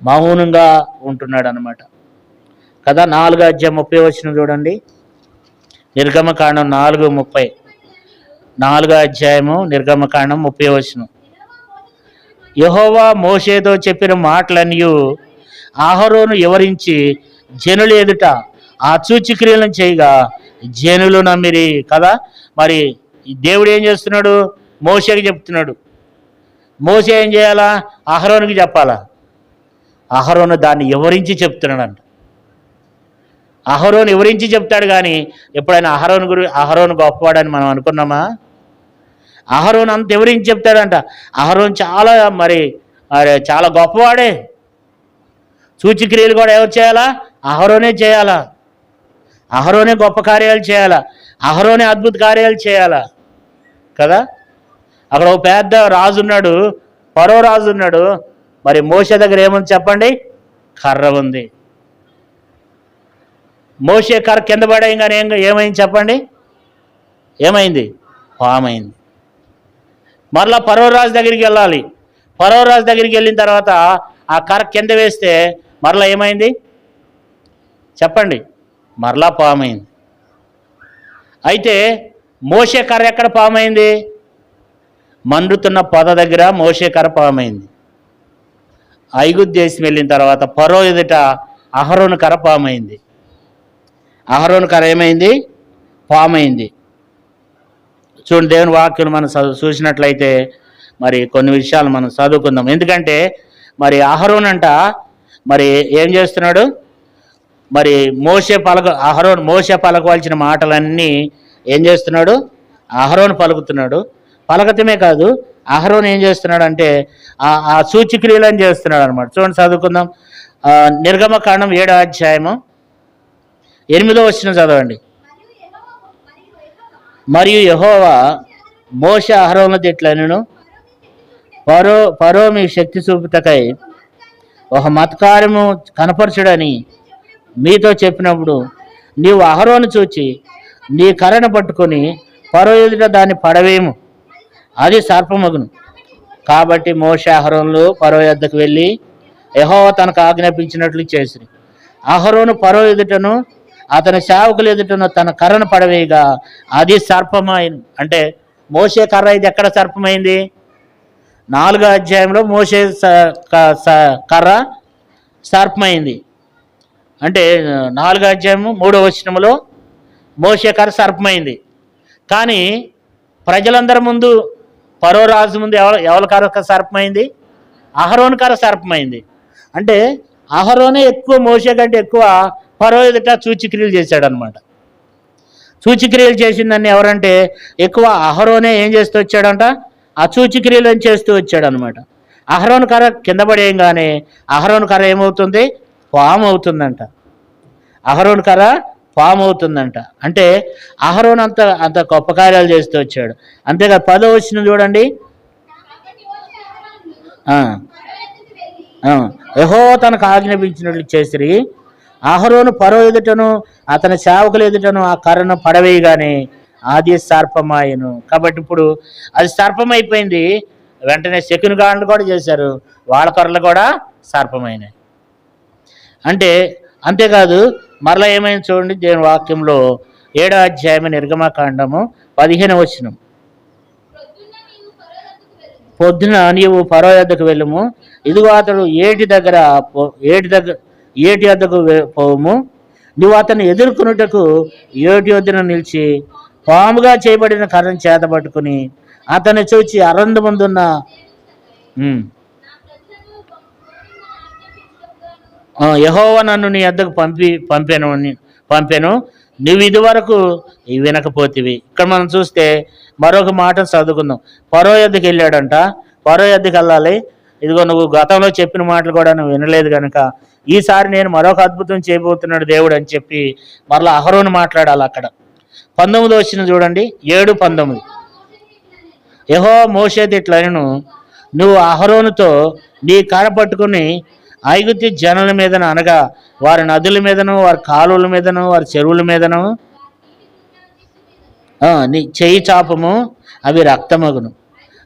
S2: మౌనంగా ఉంటున్నాడు అనమాట కదా. 4వ అధ్యాయం 30 వచనం చూడండి, నిర్గమకాండం 4:30, 4వ అధ్యాయము నిర్గమకాండం 30 వచనం. యెహోవా మోషేతో చెప్పిన మాటలన్నీ అహరోను వివరించి జనుల ఎదుట ఆ సూచక్రియలను చేయగా జనులు నమ్మిరి కదా. మరి దేవుడు ఏం చేస్తున్నాడు? మోషేకి చెప్తున్నాడు. మోషే ఏం చేయాలా? అహరోనుకి చెప్పాలా? అహరోను దాన్ని వివరించి చెప్తున్నాడంట. అహరోను వివరించి చెప్తాడు. కానీ ఎప్పుడైనా అహరోను గొప్పవాడని మనం అనుకున్నామా? అహరోను అంత వివరించి చెప్తాడంట. అహరోను చాలా గొప్పవాడే. సూచక్రియలు కూడా ఎవరు చేయాలా? అహరోనే చేయాలా. అహరోనే గొప్ప కార్యాలు చేయాలా. అహరోనే అద్భుత కార్యాలు చేయాలా కదా. అక్కడ ఒక పెద్ద రాజు ఉన్నాడు, ఫరో రాజు ఉన్నాడు. మరి మోషే దగ్గర ఏముంది చెప్పండి? కర్ర ఉంది. మోషే కర్ర కింద పడేయంగానే ఏమైంది చెప్పండి? ఏమైంది? పామైంది. మరలా ఫరో రాజు దగ్గరికి వెళ్ళాలి. ఫరో రాజు దగ్గరికి వెళ్ళిన తర్వాత ఆ కర్ర కింద వేస్తే మరలా ఏమైంది చెప్పండి? మరలా పామైంది. అయితే మోషే కర్ర ఎక్కడ పామైంది? మండుతున్న పొద దగ్గర మోషే కర్ర పామైంది. ఐగుప్తు దేశం వెళ్ళిన తర్వాత ఫరో ఎదుట అహరోను కర్ర పామైంది. అహరోను కర్ర ఏమైంది? పామైంది. చూడండి, దేవుని వాక్యం మనం చూసినట్లయితే మరి కొన్ని విషయాలు మనం చదువుకుందాం. ఎందుకంటే మరి అహరోను అంట మరి ఏం చేస్తున్నాడు? మరి మోషే పలకవలసిన మాటలన్నీ ఏం చేస్తున్నాడు? అహరోను పలుకుతున్నాడు. పలకతమే కాదు, అహరోను ఏం చేస్తున్నాడు అంటే ఆ సూచక్రియలను చేస్తున్నాడు అనమాట. చూడండి, చదువుకుందాం. నిర్గమకాండం 7వ అధ్యాయము 8వ వచనం చదవండి. మరియు యెహోవా మోషే అహరోనులతో ఇట్లనెను, ఫరో మీ శక్తి చూపుటకై ఒక మత్కార్యము కనపరచుడని మీతో చెప్పినప్పుడు నీవు అహరోను చూచి నీ కర్రను పట్టుకొని ఫరో ఎదుట దాన్ని పడవేము, అది సర్పమగును. కాబట్టి మోషే అహరోనులు ఫరో యొద్దకు వెళ్ళి యెహోవా తనకు ఆజ్ఞాపించినట్లు చేసిరి. అహరోను ఫరో ఎదుటను అతని సేవకులు ఎదుటను తన కర్రను పడవేయగా అది సర్పమైంది. అంటే మోషే కర్ర ఇది ఎక్కడ సర్పమైంది? 4వ అధ్యాయంలో మోషే కర్ర సర్పమైంది. అంటే 4వ అధ్యాయము 3వ వచనములో మోషే కర్ర సర్పమైంది. కానీ ప్రజలందరి ముందు, ఫరో రాజు ముందు ఎవరి కర్ర సర్పమైంది? అహరోను కర్ర సర్పమైంది. అంటే అహరోనే ఎక్కువ మోషే కంటే ఎక్కువ ఫరో ఎదుట సూచక్రియలు చేశాడనమాట. సూచక్రియలు చేసిందని ఎవరంటే ఎక్కువ అహరోనే ఏం చేస్తూ వచ్చాడంట? ఆ సూచక్రియలను చేస్తూ వచ్చాడనమాట. అహరోను కర్ర కింద పడేయంగానే అహరోను కర్ర ఏమవుతుంది? పాము అవుతుందంట. అహరోను కర్ర పాము అవుతుందంట. అంటే అహరోను అంత గొప్ప కార్యాలు చేస్తూ వచ్చాడు. అంతేగా 10వ వచనం చూడండి. యెహోవా తనకు ఆజ్ఞాపించినట్లు చేసిరి. అహరోను ఫరో ఎదుటను అతని సేవకుల ఎదుటను ఆ కర్రను పడవేయగానే అది సర్పమాయను. కాబట్టి ఇప్పుడు అది సర్పమైపోయింది. వెంటనే శకునగాండ్లు కూడా చేశారు, వాళ్ళ కర్రలు కూడా సర్పమైనాయి. అంటే అంతేకాదు, మరలా ఏమైంది చూడండి దేవుని వాక్యంలో 7వ అధ్యాయం నిర్గమకాండము 15వ వచనం. పొద్దున నీవు ఫరో యొద్దకు వెళ్ళుము, ఇదిగో అతడు ఏటి వద్దకు పోము, నువ్వు అతన్ని ఎదుర్కొనుటకు ఏటి వద్దన నిలిచి పాముగా చేయబడిన కర్రను చేతపట్టుకుని అతన్ని చూచి అరందు ముందున్న యెహోవా నన్ను నీ వద్దకు పంపాను, నువ్వు ఇదివరకు వినకపోతివి. ఇక్కడ మనం చూస్తే మరొక మాట చదువుకుందాం. ఫరో యొద్దకు వెళ్ళాడంట. ఫరో యొద్దకు వెళ్ళాలి, ఇదిగో నువ్వు గతంలో చెప్పిన మాటలు కూడా నువ్వు వినలేదు కనుక ఈసారి నేను మరొక అద్భుతం చేయబోతున్నాడు దేవుడు అని చెప్పి మరలా అహరోను మాట్లాడాలి. అక్కడ 19వ వచనం చూడండి, 7:19. యెహోవా మోషేతో ఇట్లనెను, నువ్వు అహరోనుతో నీ కర్ర పట్టుకుని ఐగుప్తు జనుల మీదను, అనగా వారి నదుల మీదను, వారి కాలువల మీదను, వారి చెరువుల మీదను నీ చెయ్యి చాపము, అవి రక్తమగును.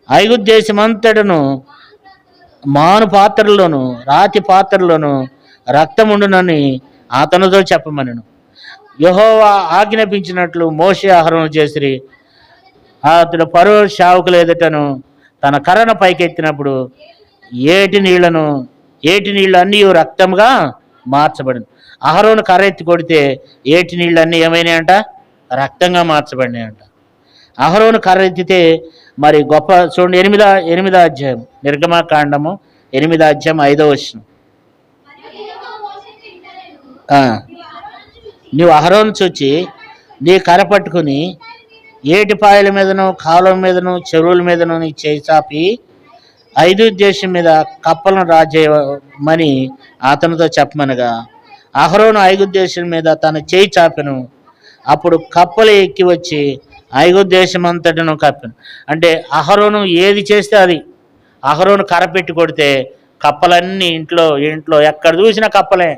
S2: ఐగుప్తు దేశమంతటను మాను పాత్రలోను రాతి పాత్రలోను రక్తముండునని అతనితో చెప్పమనెను. యెహోవా ఆజ్ఞాపించినట్లు మోషే అహరోను చేసిరి. అతడు ఫరో సేవకుల ఎదుటను తన కర్రను పైకెత్తినప్పుడు ఏటి నీళ్ళు అన్నీ రక్తంగా మార్చబడింది. అహరోను కర్ర ఎత్తి కొడితే ఏటి నీళ్ళు అన్నీ ఏమైనాయంట? రక్తంగా మార్చబడినాయంట. అహరోను కర్ర ఎత్తితే మరి గొప్ప చూడండి, ఎనిమిదో అధ్యాయం, నిర్గమకాండము 8వ అధ్యాయం 5వ వచనం. నీవు అహరోను చూచి నీ కర్ర పట్టుకుని ఏటిపాయల మీదను, కాలువ మీదను, చెరువుల మీదను నీ చేయి చాపి ఐగుప్తు దేశం మీద కప్పలను రాజేయమని అతనితో చెప్పమనగా, అహరోను ఐగుప్తు దేశం మీద తన చేయి చాపెను. అప్పుడు కప్పలు ఎక్కి వచ్చి ఐగుప్తు దేశం అంతటను కప్పెను. అంటే అహరోను ఏది చేస్తే అది. అహరోను కర్ర పెట్టి కొడితే కప్పలన్నీ ఇంట్లో ఎక్కడ చూసినా కప్పలే.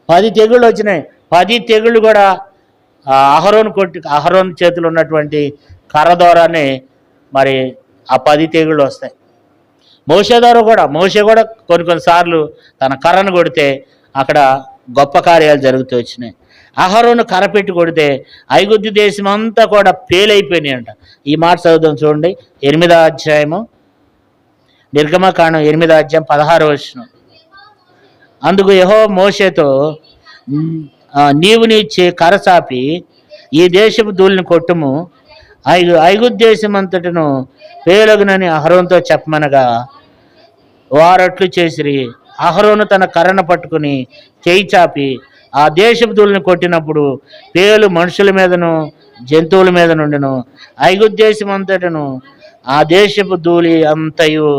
S2: 10 తెగుళ్ళు వచ్చినాయి. 10 తెగుళ్ళు కూడా అహరోను చేతులు ఉన్నటువంటి కర్ర ద్వారానే మరి ఆ 10 తెగుళ్ళు వస్తాయి. మోషే కూడా కొన్నిసార్లు తన కర్రను కొడితే అక్కడ గొప్ప కార్యాలు జరుగుతూ వచ్చినాయి. అహరోను కర్ర పెట్టి కొడితే ఐగుప్తు దేశం అంతా కూడా పేలైపోయినాయి అంట. ఈ మాట చదువుదాం చూడండి, 8వ అధ్యాయము, నిర్గమకాండం 8వ అధ్యాయం 16వ వచనం. అందుకు యెహోవా మోషేతో, నీవు నీ కర్ర చాపి ఈ దేశపు ధూళిని కొట్టుము, ఐగుప్తు దేశం అంతటను పేలగునని అహరోనుతో చెప్పమనగా వారట్లు చేసిరి. అహరోను తన కర్రను పట్టుకుని చేయి చాపి ఆ దేశపు ధూళిని కొట్టినప్పుడు పేలు మనుషుల మీదను జంతువుల మీద నుండిను ఐగుప్తు దేశం అంతటను ఆ దేశపు ధూళి అంతయు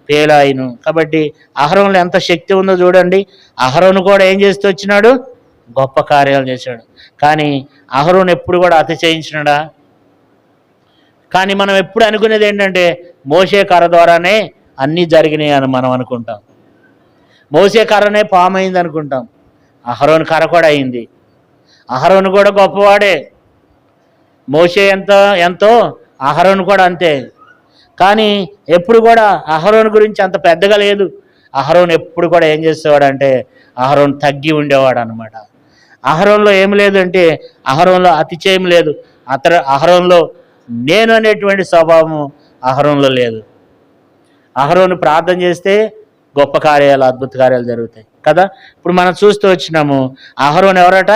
S2: పేలాయిను. కాబట్టి అహరోనులో ఎంత శక్తి ఉందో చూడండి. అహరోను కూడా ఏం చేస్తూ వచ్చినాడు? గొప్ప కార్యాలు చేశాడు. కానీ అహరోను ఎప్పుడు కూడా అతిశయించినాడా? కానీ మనం ఎప్పుడు అనుకునేది ఏంటంటే మోషే కర్ర ద్వారానే అన్నీ జరిగినాయి అని మనం అనుకుంటాం. మోషే కర్రనే పాము అయింది అనుకుంటాం. అహరోను కర్ర కూడా అయింది. అహరోను కూడా గొప్పవాడే. మోషే ఎంతో అహరోను కూడా అంతే. కానీ ఎప్పుడు కూడా అహరోను గురించి అంత పెద్దగా లేదు. అహరోను ఎప్పుడు కూడా ఏం చేసేవాడంటే అహరోను తగ్గి ఉండేవాడు అనమాట. అహరోన్లో ఏం లేదంటే అహరోన్లో అతిశయం లేదు. అహరోన్లో నేను అనేటువంటి స్వభావం అహరోన్లో లేదు. అహరోను ప్రార్థన చేస్తే గొప్ప కార్యాలు, అద్భుత కార్యాలు జరుగుతాయి కదా. ఇప్పుడు మనం చూస్తూ వచ్చినాము, అహరోను ఎవరట?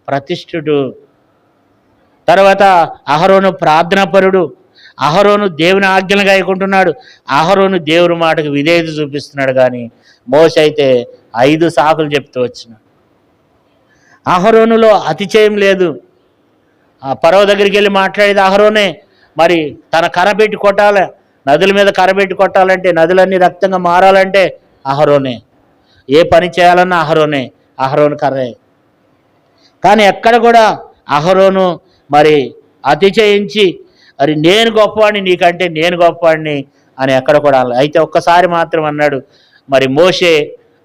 S2: ప్రతిష్ఠుడు. తర్వాత అహరోను ప్రార్థనాపరుడు. అహరోను దేవుని ఆజ్ఞలు గాయకుంటున్నాడు. అహరోను దేవుని మాటకు విధేయత చూపిస్తున్నాడు. కానీ మోషే అయితే 5 సాకులు చెప్తూ వచ్చినాడు. అహరోనులో అతిశయం లేదు. ఆ పరవ దగ్గరికి వెళ్ళి మాట్లాడేది అహరోనే. మరి తన కర్ర పెట్టి కొట్టాలి, నదుల మీద కర్ర పెట్టి కొట్టాలంటే, నదులన్నీ రక్తంగా మారాలంటే అహరోనే. ఏ పని చేయాలన్నా అహరోను కర్రే. కానీ ఎక్కడ కూడా అహరోను మరి అతిశయించి మరి నేను గొప్పవాడిని, నీకంటే నేను గొప్పవాడిని అని ఎక్కడ కూడా. అయితే ఒక్కసారి మాత్రం అన్నాడు. మరి మోషే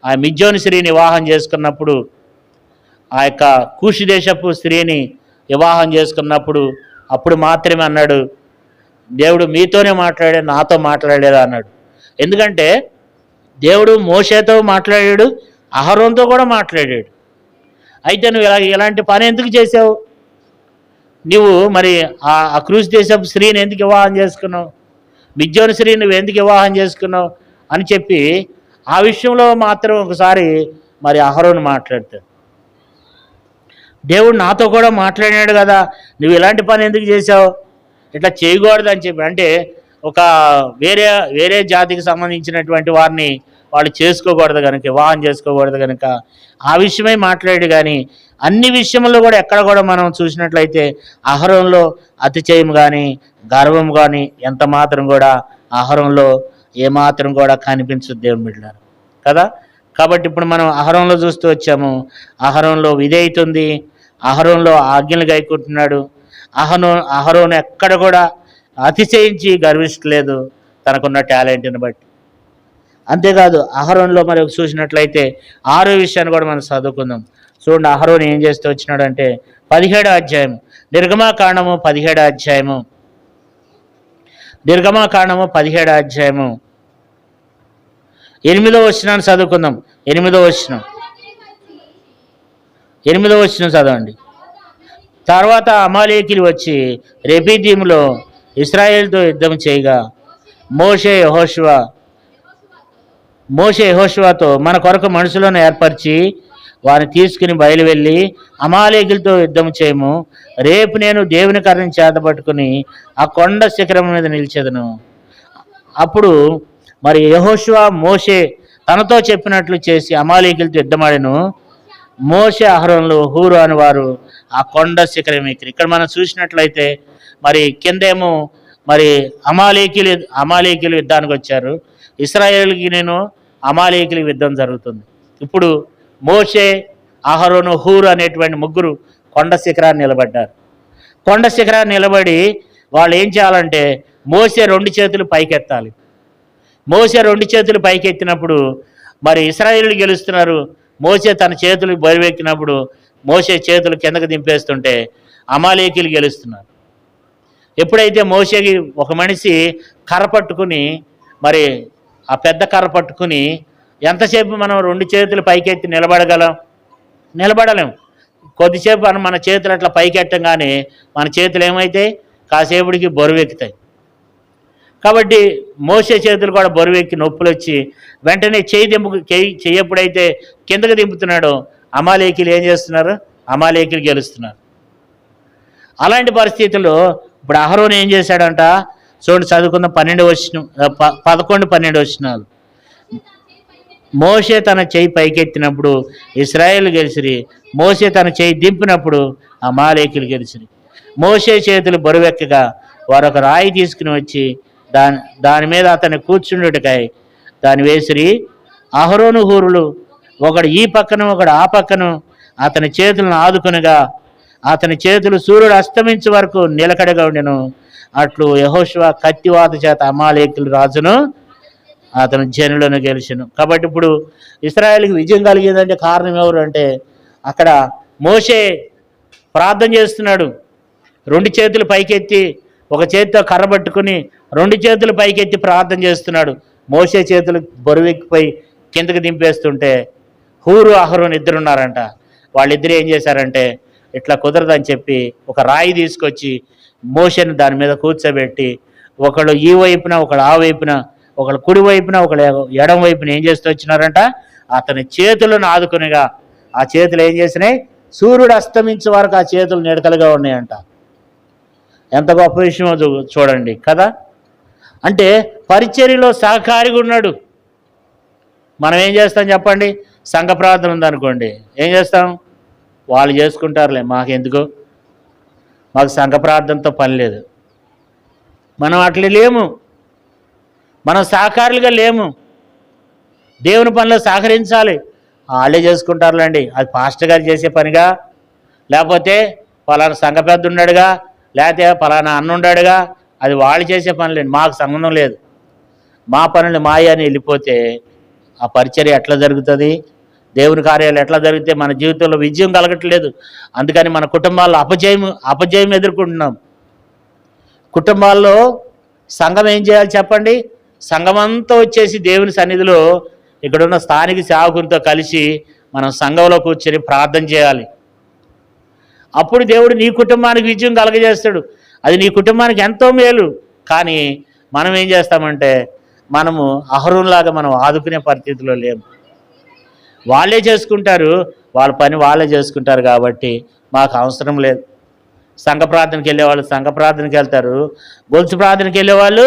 S2: ఆ మిద్యోను స్త్రీని వివాహం చేసుకున్నప్పుడు, ఆ యొక్క కూషు దేశపు స్త్రీని వివాహం చేసుకున్నప్పుడు అప్పుడు మాత్రమే అన్నాడు, దేవుడు మీతోనే మాట్లాడే, నాతో మాట్లాడలేదా అన్నాడు. ఎందుకంటే దేవుడు మోషేతో మాట్లాడాడు, అహరోనుతో కూడా మాట్లాడాడు. అయితే నువ్వు ఇలాంటి పని ఎందుకు చేసావు? నువ్వు మరి ఆ క్రూస్ దేశపు స్త్రీని ఎందుకు వివాహం చేసుకున్నావు? మిద్యోను స్త్రీని నువ్వు ఎందుకు వివాహం చేసుకున్నావు అని చెప్పి ఆ విషయంలో మాత్రం ఒకసారి మరి అహరోను మాట్లాడతాడు. దేవుడు నాతో కూడా మాట్లాడాడు కదా, నువ్వు ఇలాంటి పని ఎందుకు చేసావు, ఇట్లా చేయకూడదు అని చెప్పి. అంటే ఒక వేరే జాతికి సంబంధించినటువంటి వారిని వాళ్ళు చేసుకోకూడదు కనుక, వివాహం చేసుకోకూడదు కనుక ఆ విషయమై మాట్లాడాడు. కానీ అన్ని విషయంలో కూడా ఎక్కడ కూడా మనం చూసినట్లయితే అహరోనులో అతిశయం కానీ గర్వం కానీ ఎంత మాత్రం కూడా అహరోనులో ఏమాత్రం కూడా కనిపించదు దేవుని బిడ్డలారా కదా. కాబట్టి ఇప్పుడు మనం అహరోనులో చూస్తూ వచ్చాము. అహరోనులో విధేయత ఉంది, అహరోనులో ఆజ్ఞలు గైకుంటున్నాడు. అహరోను ఎక్కడ కూడా అతిశయించి గర్వించలేదు తనకున్న టాలెంట్ని బట్టి. అంతేకాదు అహరోనులో మరి చూసినట్లయితే 6వ విషయాన్ని కూడా మనం చదువుకుందాం. చూడండి అహరోను ఏం చేస్తూ వచ్చినాడంటే 17వ అధ్యాయం, నిర్గమకాండము 17వ అధ్యాయము, నిర్గమకాండము 17వ అధ్యాయము 8వ వచనాన్ని చదువుకుందాం. 8వ వచనం చదవండి. తర్వాత అమాలేకీలు వచ్చి రెఫీదీములో ఇశ్రాయేలుతో యుద్ధం చేయగా మోషే యెహోషువ మోషే యెహోషువతో, మన కొరకు మనుషులను ఏర్పరిచి వారిని తీసుకుని బయలువెళ్ళి అమాలేకులతో యుద్ధం చేయము. రేపు నేను దేవుని కర్రను చేతపట్టుకుని ఆ కొండ శిఖరం మీద నిలిచెదను. అప్పుడు మరి యెహోషువ మోషే తనతో చెప్పినట్లు చేసి అమాలేకులతో యుద్ధమాడెను. మోషే అహరోనులు హూరు అని వారు ఆ కొండ శిఖరం ఎక్కిరి. ఇక్కడ మనం చూసినట్లయితే మరి కిందేమో మరి అమాలేకీలు యుద్ధానికి వచ్చారు. ఇశ్రాయేలుకి అమాలేకీల యుద్ధం జరుగుతుంది. ఇప్పుడు మోషే, అహరోను, హూరు అనేటువంటి ముగ్గురు కొండ శిఖరాన్ని నిలబడ్డారు. కొండ శిఖరాన్ని నిలబడి వాళ్ళు ఏం చేయాలంటే మోషే 2 చేతులు పైకెత్తాలి. మోషే 2 చేతులు పైకెత్తినప్పుడు మరి ఇశ్రాయేలు గెలుస్తున్నారు. మోషే తన చేతులు బరువెక్కినప్పుడు మోషే చేతులు కిందకు దింపేస్తుంటే అమాలేకీలు గెలుస్తున్నారు. ఎప్పుడైతే మోషేకి ఒక మనిషి కర్ర పట్టుకుని మరి ఆ పెద్ద కర్ర పట్టుకుని ఎంతసేపు మనం 2 చేతులు పైకెత్తి నిలబడలేం. కొద్దిసేపు మన చేతులు అట్లా పైకెట్టంగానే మన చేతులు ఏమైతే కాసేపుడికి బరువెక్కుతాయి. కాబట్టి మోసే చేతులు కూడా బరువెక్కి నొప్పులు వచ్చి వెంటనే చెయ్యి ఎప్పుడైతే కిందకు దింపుతున్నాడో అమాలేకీలు ఏం చేస్తున్నారు? అమాలేకీలు గెలుస్తున్నారు. అలాంటి పరిస్థితుల్లో ఇప్పుడు అహరోను ఏం చేశాడంట చూడండి, చదువుకున్న 11-12 వచనాలు. మోషే తన చేయి పైకెత్తినప్పుడు ఇశ్రాయేలు గెలిచిరి. మోషే తన చేయి దింపినప్పుడు అమాలేకీలు గెలిచిరి. మోషే చేతులు బరువెక్కగా వారు ఒక రాయి తీసుకుని వచ్చి దాని మీద అతన్ని కూర్చుండుటకై దాన్ని వేసిరి. అహరోను హూరులు ఒకడు ఈ పక్కన ఒకడు ఆ పక్కను అతని చేతులను ఆదుకునగా అతని చేతులు సూర్యుడు అస్తమించే వరకు నిలకడగా ఉండెను. అట్లు యెహోషువ కత్తివాత చేత అమాలేకీల రాజును అతను జనులను గెలిచెను. కాబట్టి ఇప్పుడు ఇశ్రాయేలుకి విజయం కలిగిందంటే కారణం ఎవరు అంటే అక్కడ మోషే ప్రార్థన చేస్తున్నాడు. 2 చేతులు పైకెత్తి ఒక చేతితో కర్ర పట్టుకుని 2 చేతులు పైకెత్తి ప్రార్థన చేస్తున్నాడు. మోషే చేతులు బరువెక్కిపోయి కిందకి దింపేస్తుంటే హూరు, అహరోను ఇద్దరున్నారంట. వాళ్ళిద్దరు ఏం చేశారంటే ఇట్లా కుదరదని చెప్పి ఒక రాయి తీసుకొచ్చి మోషేని దాని మీద కూర్చోబెట్టి ఒకళ్ళు ఈ వైపున ఒకళ్ళు ఆ వైపున ఒకళ్ళు కుడి వైపున ఒకళ్ళు ఎడం వైపున ఏం చేస్తూ వచ్చినారంట అతని చేతులను ఆదుకునిగా ఆ చేతులు ఏం చేసినాయి? సూర్యుడు అస్తమించే వరకు ఆ చేతులు నిడతలుగా ఉన్నాయంట. ఎంత గొప్ప విషయమో చూడండి కదా. అంటే పరిచర్యలో సహకారిగా ఉన్నాడు. మనం ఏం చేస్తాం చెప్పండి? సంఘ ప్రార్థన ఉందనుకోండి, ఏం చేస్తాం? వాళ్ళు చేసుకుంటారులే, మాకెందుకు, మాకు సంఘ ప్రార్థనతో పని లేదు. మనం అట్లా లేము, మనం సహకారులుగా లేము. దేవుని పనిలో సహకరించాలి. వాళ్ళే చేసుకుంటారులేండి, అది పాస్టర్ గారు చేసే పనిగా, లేకపోతే పలానా సంఘ పెద్ద ఉన్నాడుగా, లేకపోతే పలానా అన్న ఉన్నాడుగా, అది వాళ్ళు చేసే పనులేండి, మాకు సంబంధం లేదు. మా పనులు మాయ అని వెళ్ళిపోతే ఆ పరిచర్య ఎట్లా జరుగుతుంది? దేవుని కార్యాలు ఎట్లా జరిగితే మన జీవితంలో విజయం కలగట్లేదు. అందుకని మన కుటుంబాల్లో అపజయం ఎదుర్కొంటున్నాం. కుటుంబాల్లో సంఘం ఏం చేయాలి చెప్పండి? సంఘమంతా వచ్చేసి దేవుని సన్నిధిలో ఇక్కడున్న స్థానిక సేవకునితో కలిసి మనం సంఘంలో కూర్చొని ప్రార్థన చేయాలి. అప్పుడు దేవుడు నీ కుటుంబానికి విజయం కలగజేస్తాడు. అది నీ కుటుంబానికి ఎంతో మేలు. కానీ మనం ఏం చేస్తామంటే మనము అహరోనులాగా మనం ఆదుకునే పరిస్థితిలో లేము. వాళ్ళే చేసుకుంటారు, వాళ్ళ పని వాళ్ళే చేసుకుంటారు కాబట్టి మాకు అవసరం లేదు. సంఘ ప్రార్థనకి వెళ్ళేవాళ్ళు సంఘ ప్రార్థనకి వెళ్తారు, గొలుసు ప్రార్థనకి వెళ్ళేవాళ్ళు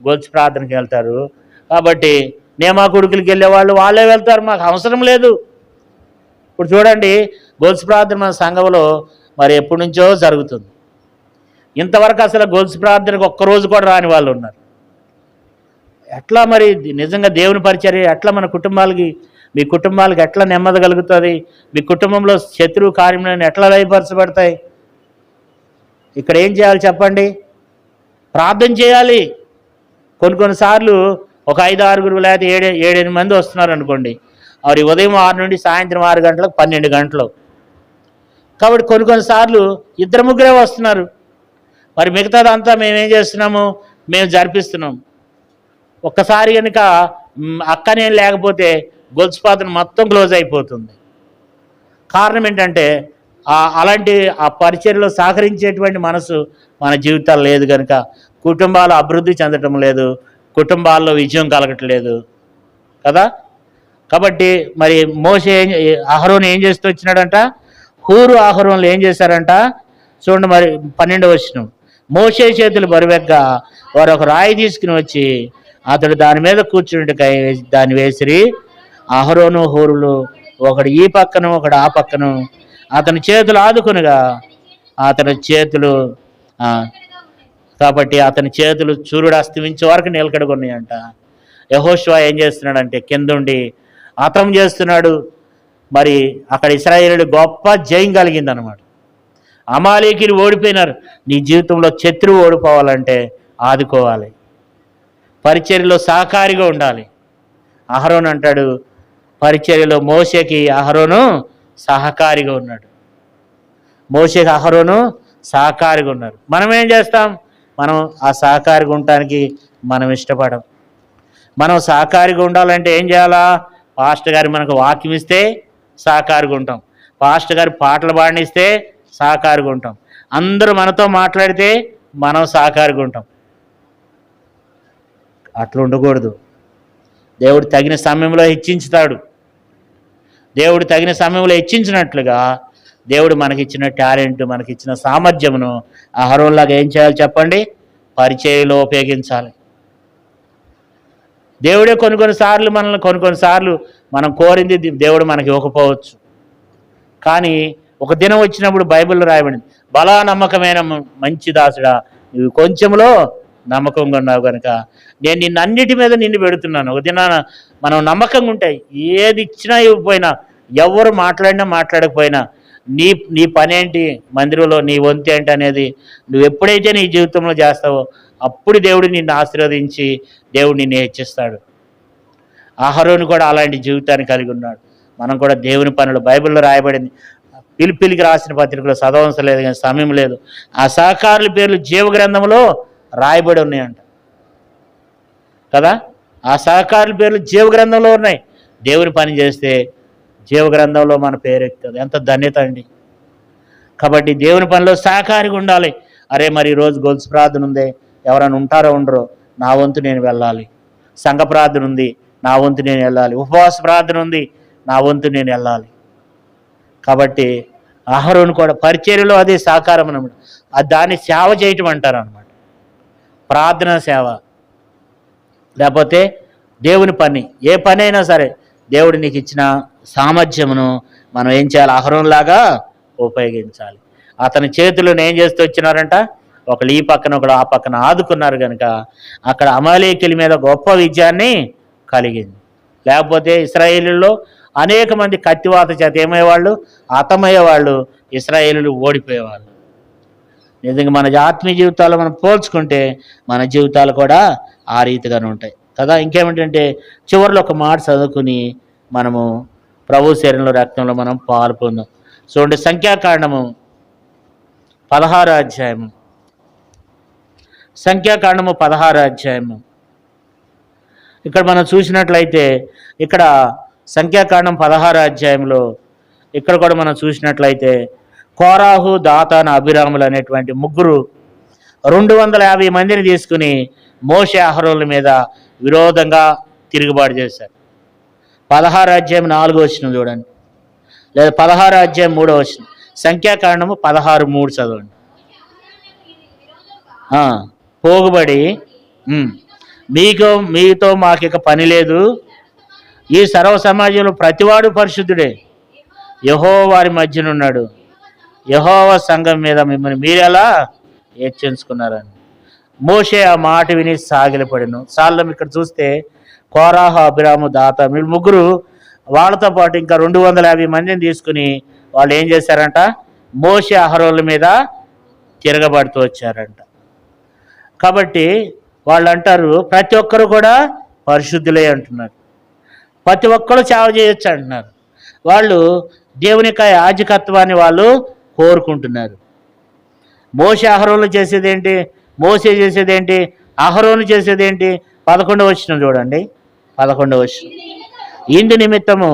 S2: గొలుసు ప్రార్థనకి వెళ్తారు. కాబట్టి నేమా కొడుకులకి వెళ్ళేవాళ్ళు వాళ్ళే వెళ్తారు, మాకు అవసరం లేదు. ఇప్పుడు చూడండి, గొలుసు ప్రార్థన మన సంఘంలో మరి ఎప్పటి నుంచో జరుగుతుంది. ఇంతవరకు అసలు గొలుసు ప్రార్థనకు ఒక్కరోజు కూడా రాని వాళ్ళు ఉన్నారు. ఎట్లా మరి నిజంగా దేవుని పరిచర్య ఎట్లా మన కుటుంబాలకి, మీ కుటుంబాలకు ఎట్లా నెమ్మది కలుగుతుంది? మీ కుటుంబంలో శత్రువు కార్యములను ఎట్లా లయపరచబడతాయి? ఇక్కడ ఏం చేయాలి చెప్పండి? ప్రార్థన చేయాలి. కొన్నిసార్లు ఒక 5-6 లేకపోతే 7-8 మంది వస్తున్నారు అనుకోండి, మరి ఉదయం 6 నుండి సాయంత్రం 6 గంటలకు 12 గంటలు. కాబట్టి కొన్నిసార్లు 2-3 వస్తున్నారు. మరి మిగతాదంతా మేమేం చేస్తున్నాము? మేము జరిపిస్తున్నాం. ఒక్కసారి కనుక అక్క నేను లేకపోతే గొలుసు ప్రార్థన మొత్తం క్లోజ్ అయిపోతుంది. కారణం ఏంటంటే అలాంటి ఆ పరిచర్యలో సహకరించేటువంటి మనసు మన జీవితాలు లేదు కనుక కుటుంబాలు అభివృద్ధి చెందటం లేదు, కుటుంబాల్లో విజయం కలగట్లేదు. కదా. కాబట్టి మరి మోషే అహరోను ఏం చేస్తూ వచ్చినాడంట, హూరు అహరోన్లు ఏం చేశారంట చూడండి. మరి 12వ వచనం, మోషే చేతులు బరువెగ్గా వారు ఒక రాయి తీసుకుని వచ్చి అతడు దాని మీద కూర్చుంటే దాన్ని వేసిరి. అహరోను హూరులు ఒకడు ఈ పక్కను ఒకడు ఆ పక్కను అతని చేతులు ఆదుకునగా అతని చేతులు కాబట్టి అతని చేతులు సూర్యుడు అస్తమించే వరకు నిలకడగొన్నాయంట. యెహోషువ ఏం చేస్తున్నాడంటే కిందుండి హతం చేస్తున్నాడు. మరి అక్కడ ఇశ్రాయేలు గొప్ప జయం కలిగిందనమాట. అమాలేకీలు ఓడిపోయినారు. నీ జీవితంలో శత్రువు ఓడిపోవాలంటే ఆదుకోవాలి, పరిచర్యలో సహకారిగా ఉండాలి. అహరోను అంటాడు పరిచర్యలో మోషేకి అహరోను సహకారిగా ఉన్నాడు. మోషేకి అహరోను సహకారిగా ఉన్నారు. మనం ఏం చేస్తాం? మనం ఆ సహకారిగా ఉండటానికి మనం ఇష్టపడం. మనం సహకారిగా ఉండాలంటే ఏం చేయాలా? పాస్టర్ గారు మనకు వాక్యం ఇస్తే సహకారిగా ఉంటాం, పాస్టర్ గారు పాటలు పాడినిస్తే సహకారిగా ఉంటాం, అందరూ మనతో మాట్లాడితే మనం సహకారిగా ఉంటాం. అట్లా ఉండకూడదు. దేవుడు తగిన సమయంలో హెచ్చించుతాడు. దేవుడు తగిన సమయంలో హెచ్చించినట్లుగా దేవుడు మనకిచ్చిన టాలెంట్, మనకిచ్చిన సామర్థ్యమును అహరోన్లాగా ఏం చేయాలి చెప్పండి? పరిచర్యలో ఉపయోగించాలి. దేవుడే కొన్నిసార్లు మనల్ని కొన్నిసార్లు మనం కోరింది దేవుడు మనకి ఇవ్వకపోవచ్చు. కానీ ఒక దినం వచ్చినప్పుడు బైబిల్లో రాయబడింది, బలా నమ్మకమైన మంచి దాసుడా, నువ్వు కొంచెంలో నమ్మకంగా ఉన్నావు కనుక నేను నిన్ను అన్నిటి మీద నిన్ను పెడుతున్నాను. ఒక దినాన మనం నమ్మకంగా ఉంటాయి, ఏది ఇచ్చినా ఇవ్వకపోయినా, ఎవరు మాట్లాడినా మాట్లాడకపోయినా, నీ పని ఏంటి, మందిరంలో నీ వంతు ఏంటి అనేది నువ్వు ఎప్పుడైతే నీ జీవితంలో చేస్తావో అప్పుడు దేవుడు నిన్ను ఆశీర్వదించి దేవుడు నిన్ను హెచ్చిస్తాడు. అహరోను కూడా అలాంటి జీవితాన్ని కలిగి ఉన్నాడు. మనం కూడా దేవుని పనులు బైబిల్లో రాయబడింది. పిలిపిలికి రాసిన పత్రికలో చదవవలసిన లేదు, కానీ సమయం లేదు. ఆ సహకారుల పేర్లు జీవగ్రంథంలో రాయబడి ఉన్నాయంట కదా. ఆ సహకారుల పేర్లు జీవగ్రంథంలో ఉన్నాయి. దేవుని పని చేస్తే జీవగ్రంథంలో మన పేరు ఎక్కుతుంది. ఎంత ధన్యత అండి. కాబట్టి దేవుని పనిలో సహకారిగా ఉండాలి. అరే మరి ఈరోజు గొలుసు ప్రార్థన ఉంది, ఎవరైనా ఉంటారో ఉండరో, నా వంతు నేను వెళ్ళాలి. సంఘ ప్రార్థన ఉంది, నా వంతు నేను వెళ్ళాలి. ఉపవాస ప్రార్థన ఉంది, నా వంతు నేను వెళ్ళాలి. కాబట్టి అహరోను కూడా పరిచర్యలో అదే సహకారం అన్నమాట. దాన్ని సేవ చేయటం అంటారు అనమాట. ప్రార్థన సేవ, లేకపోతే దేవుని పని, ఏ పని అయినా సరే దేవుడు నీకు ఇచ్చిన సామర్థ్యమును మనం ఏం చేయాలి? అహరోనులాగా ఉపయోగించాలి. అతని చేతులను ఏం చేస్తూ వచ్చినారంట, ఒకళ్ళు ఈ పక్కన ఒకడు ఆ పక్కన ఆదుకున్నారు కనుక అక్కడ అమాలేకీయుల మీద గొప్ప విజయాన్ని కలిగింది. లేకపోతే ఇశ్రాయేలులో అనేక మంది కత్తివాత చేత ఏమయ్యేవాళ్ళు? హతమయ్యేవాళ్ళు. ఇశ్రాయేలు ఓడిపోయేవాళ్ళు. నిజంగా మన ఆత్మీయ జీవితాలు మనం పోల్చుకుంటే మన జీవితాలు కూడా ఆ రీతిగానే ఉంటాయి కదా. ఇంకేమిటంటే చివరిలో ఒక మాట చదువుకుని మనము ప్రభు శరీరంలో రక్తంలో మనం పాలు పొందాం. చూడండి, సంఖ్యాకాండము 16వ అధ్యాయము. సంఖ్యాకాండము 16వ అధ్యాయము. ఇక్కడ మనం చూసినట్లయితే ఇక్కడ సంఖ్యాకాండం 16వ అధ్యాయంలో ఇక్కడ కూడా మనం చూసినట్లయితే కోరాహు, దాతాను, అభిరాములు అనేటువంటి ముగ్గురు 250 మందిని తీసుకుని మోషే అహరోనుల మీద విరోధంగా తిరుగుబాటు చేశారు. 16వ అధ్యాయం 4వ వచనం చూడండి, లేదా 16వ అధ్యాయం 3వ వచనం. సంఖ్యాకాండము 16:3 చదవండి. పోగుబడి మీతో మాకిక పని లేదు, ఈ సర్వ సమాజంలో ప్రతివాడు పరిశుద్ధుడే, యెహోవా వారి మధ్యనున్నాడు, యెహోవా సంఘం మీద మిమ్మల్ని మీరెలా హెచ్చించుకున్నారని. మోషే ఆ మాట విని సాగిలపడెను. సాల్లం ఇక్కడ చూస్తే కోరాహు, అభిరాము, దాత వీళ్ళు ముగ్గురు, వాళ్ళతో పాటు ఇంకా 250 మందిని తీసుకుని వాళ్ళు ఏం చేశారంట, మోషే అహరోనుల మీద తిరగబడుతూ వచ్చారంట. కాబట్టి వాళ్ళు అంటారు ప్రతి ఒక్కరు కూడా పరిశుద్ధులే అంటున్నారు, ప్రతి ఒక్కరు సేవ చేయొచ్చు అంటున్నారు. వాళ్ళు దేవుని యొక్క యాజకత్వాన్ని వాళ్ళు కోరుకుంటున్నారు. మోషే అహరోనులు చేసేదేంటి, మోషే చేసేదేంటి, అహరోను చేసేదేంటి? 11వ వచనం చూడండి. 11వ వచనం, ఇందు నిమిత్తము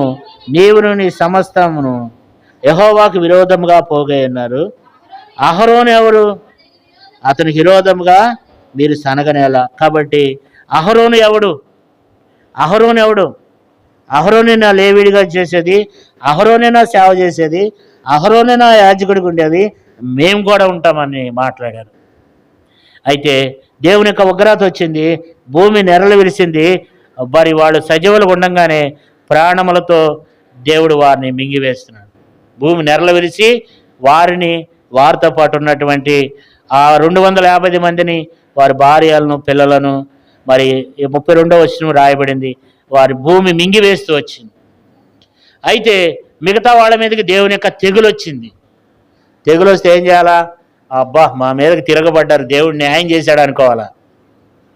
S2: నీవును నీ సమస్తమును యెహోవాకు విరోధముగా పోగైన్నారు. అహరోను ఎవరు? అతనికి విరోధముగా మీరు సనగనేలా. కాబట్టి అహరోను ఎవడు? అహరోను ఎవడు? అహరోనే నా లేవీడిగా చేసేది, అహరోనే నా సేవ చేసేది, అహరోనే నా యాజకుడికి ఉండేది, మేము కూడా ఉంటామని మాట్లాడారు. అయితే దేవుని యొక్క ఉగ్రత వచ్చింది, భూమి నెరలు విరిసింది. మరి వాళ్ళు సజీవులు ఉండంగానే ప్రాణములతో దేవుడు వారిని మింగివేస్తున్నాడు. భూమి నెరలు విరిసి వారితో పాటు ఉన్నటువంటి ఆ 250 మందిని, వారి భార్యలను, పిల్లలను, మరి 32వ వచనం రాయబడింది, వారి భూమి మింగివేస్తూ వచ్చింది. అయితే మిగతా వాళ్ళ మీదకి దేవుని యొక్క తెగులు వచ్చింది. తెగులు వస్తే ఏం చేయాలా? అబ్బా మా మీదకి తిరగబడ్డారు, దేవుడు న్యాయం చేశాడు అనుకోవాలా.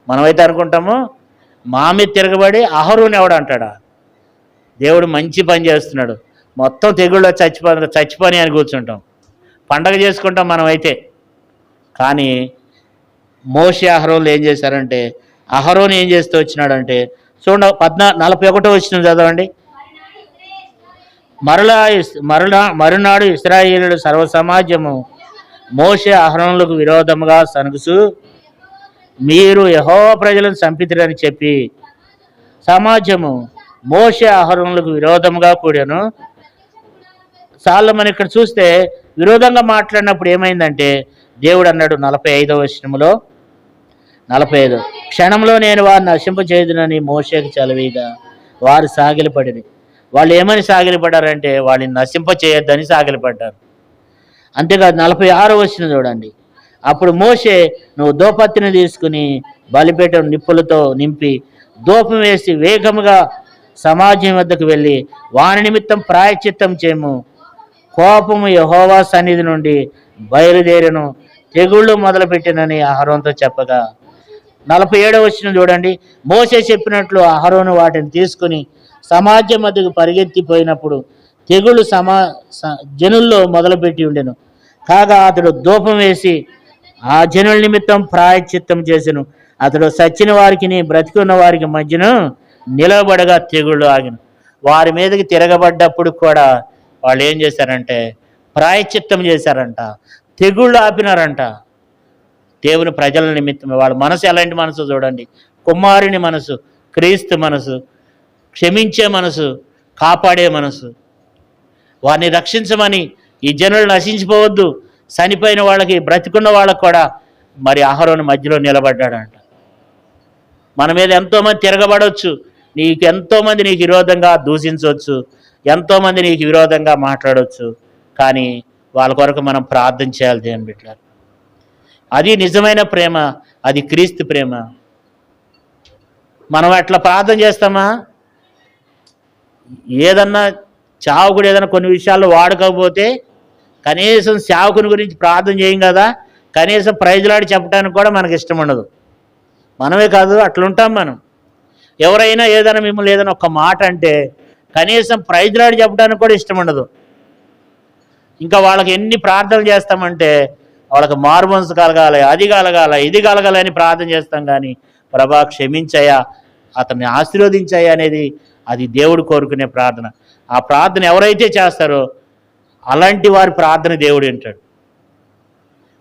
S2: మనమైతే అనుకుంటాము మా మీద తిరగబడి అహరోను ఎవడు అంటాడా, దేవుడు మంచి పని చేస్తున్నాడు, మొత్తం తెగుళ్ళు చచ్చిపోని అని కూర్చుంటాం, పండగ చేసుకుంటాం మనమైతే. కానీ మోషే అహరోన్లు ఏం చేశారంటే, అహరోను ఏం చేస్తూ వచ్చినాడంటే, చూడండి 41వ వచనం చదవండి. మరునాడు ఇశ్రాయేలీయుల సర్వసమాజము మోషే అహరోనులకు విరోధముగా సనుగుచు, మీరు యెహోవా ప్రజలను చంపితిరని చెప్పి సమాజము మోషే అహరోనులకు విరోధముగా కూడాను. మనం ఇక్కడ చూస్తే విరోధంగా మాట్లాడినప్పుడు ఏమైందంటే, దేవుడు అన్నాడు 45వ వచనములో, 45 క్షణంలో నేను వారిని నశింపచేయుదునని మోషేకు చలవీగా వారు సాగిలపడిరి. వాళ్ళు ఏమని సాగిలపడ్డారంటే, వాళ్ళని నశింపచేయొద్దని సాగిలపడ్డారు. అంతేకాదు 46వ వచనం చూడండి. అప్పుడు మోషే, నువ్వు దోపత్తిని తీసుకుని బలిపీఠం నిప్పులతో నింపి దూపం వేసి వేగముగా సమాజం వద్దకు వెళ్ళి వాని నిమిత్తం ప్రాయశ్చిత్తం చేయము. కోపము యెహోవా సన్నిధి నుండి బయలుదేరను, తెగుళ్ళు మొదలుపెట్టినని అహరోనుతో చెప్పగా. 47వ వచనం చూడండి. మోషే చెప్పినట్లు అహరోను వాటిని తీసుకుని సమాజం మధ్యకు పరిగెత్తిపోయినప్పుడు తెగుళ్ళు జనుల్లో మొదలుపెట్టి ఉండెను. కాగా అతడు ధూపం వేసి ఆ జనుల నిమిత్తం ప్రాయశ్చిత్తం చేసెను. అతడు సచ్చిన వారికి బ్రతికున్న వారికి మధ్యను నిలబడగా తెగుళ్ళు ఆగిన. వారి మీదకి తిరగబడ్డప్పుడు కూడా వాళ్ళు ఏం చేశారంటే ప్రాయశ్చిత్తం చేశారంట, తెగుళ్ళు ఆపినారంట. దేవుని ప్రజల నిమిత్తం వాళ్ళ మనసు ఎలాంటి మనసు చూడండి. కుమారుని మనసు, క్రీస్తు మనసు, క్షమించే మనసు, కాపాడే మనసు. వారిని రక్షించమని, ఈ జనులు నశించిపోవద్దు, చనిపోయిన వాళ్ళకి బ్రతికున్న వాళ్ళకు కూడా మరి అహరోను మధ్యలో నిలబడ్డాడంట. మన మీద ఎంతోమంది తిరగబడవచ్చు, ఎంతోమంది నీకు విరోధంగా దూషించవచ్చు, ఎంతోమంది నీకు విరోధంగా మాట్లాడవచ్చు. కానీ వాళ్ళ కొరకు మనం ప్రార్థన చేయాలి దేవుని బిడ్డలారా. అది నిజమైన ప్రేమ, అది క్రీస్తు ప్రేమ. మనం అట్లా ప్రార్థన చేస్తామా? ఏదన్నా చావుకుడు ఏదైనా కొన్ని విషయాల్లో వాడుకోకపోతే కనీసం సేవకుని గురించి ప్రార్థన చేయం కదా, కనీసం ప్రైజులాడి చెప్పడానికి కూడా మనకి ఇష్టం ఉండదు. మనమే కాదు, అట్లుంటాం మనం. ఎవరైనా ఏదైనా మిమ్మల్ని ఏదైనా ఒక మాట అంటే కనీసం ప్రైజులాడి చెప్పడానికి కూడా ఇష్టం ఉండదు. ఇంకా వాళ్ళకి ఎన్ని ప్రార్థనలు చేస్తామంటే, వాళ్ళకి మారుమనసు కలగాలి, అది కలగాలి, ఇది కలగాలి అని ప్రార్థన చేస్తాం. కానీ ప్రభా క్షమించయ్యా, అతన్ని ఆశీర్వదించాయా అనేది అది దేవుడు కోరుకునే ప్రార్థన. ఆ ప్రార్థన ఎవరైతే చేస్తారో అలాంటి వారి ప్రార్థన దేవుడు వింటాడు.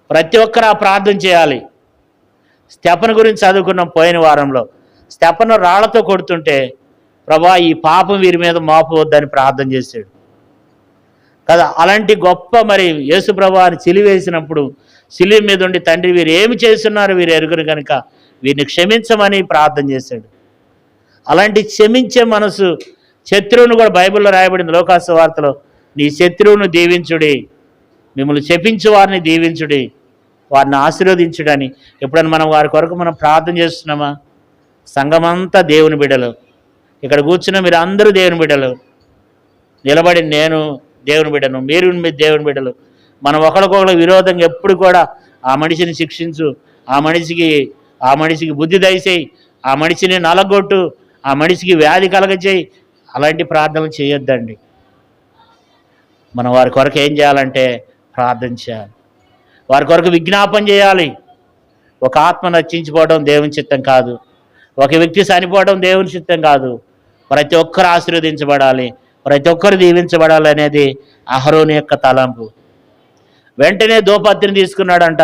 S2: ప్రతి ఒక్కరు ఆ ప్రార్థన చేయాలి. స్తెఫను గురించి చదువుకున్నాం పోయిన వారంలో. స్తెఫను రాళ్లతో కొడుతుంటే ప్రభా ఈ పాపం వీరి మీద మోపవద్దని ప్రార్థన చేశాడు కదా. అలాంటి గొప్ప మరి యేసు ప్రభువుని సిలువేసినప్పుడు సిలువ మీద ఉండి, తండ్రి వీరు ఏమి చేస్తున్నారు వీరు ఎరుగురు కనుక వీరిని క్షమించమని ప్రార్థన చేశాడు. అలాంటి క్షమించే మనసు, శత్రువును కూడా బైబిల్లో రాయబడింది లోకాసు వార్తలో, నీ శత్రువును దీవించుడి, మిమ్మల్ని శపించు వారిని దీవించుడి, వారిని ఆశీర్వదించుడని. ఎప్పుడైనా మనం వారి కొరకు మనం ప్రార్థన చేస్తున్నామా? సంఘమంతా దేవుని బిడ్డలు, ఇక్కడ కూర్చున్న మీరు అందరూ దేవుని బిడ్డలు, నిలబడి నేను దేవుని బిడ్డను, మీరు దేవుని బిడ్డలు. మనం ఒకరికొకరు విరోధంగా ఎప్పుడు కూడా ఆ మనిషిని శిక్షించు, ఆ మనిషికి బుద్ధి దయచేయి, ఆ మనిషిని నలగొట్టు, ఆ మనిషికి వ్యాధి కలగచేయి, అలాంటి ప్రార్థనలు చేయొద్దండి. మనం వారి కొరకు ఏం చేయాలంటే ప్రార్థన చేయాలి, వారి కొరకు విజ్ఞాపన చేయాలి. ఒక ఆత్మ నశించిపోవడం దేవుని చిత్తం కాదు, ఒక వ్యక్తి చనిపోవడం దేవుని చిత్తం కాదు. ప్రతి ఒక్కరు ఆశీర్వదించబడాలి, ప్రతి ఒక్కరు దీవించబడాలి అనేది అహరోను యొక్క తలంపు. వెంటనే దోపత్తిని తీసుకున్నాడంట.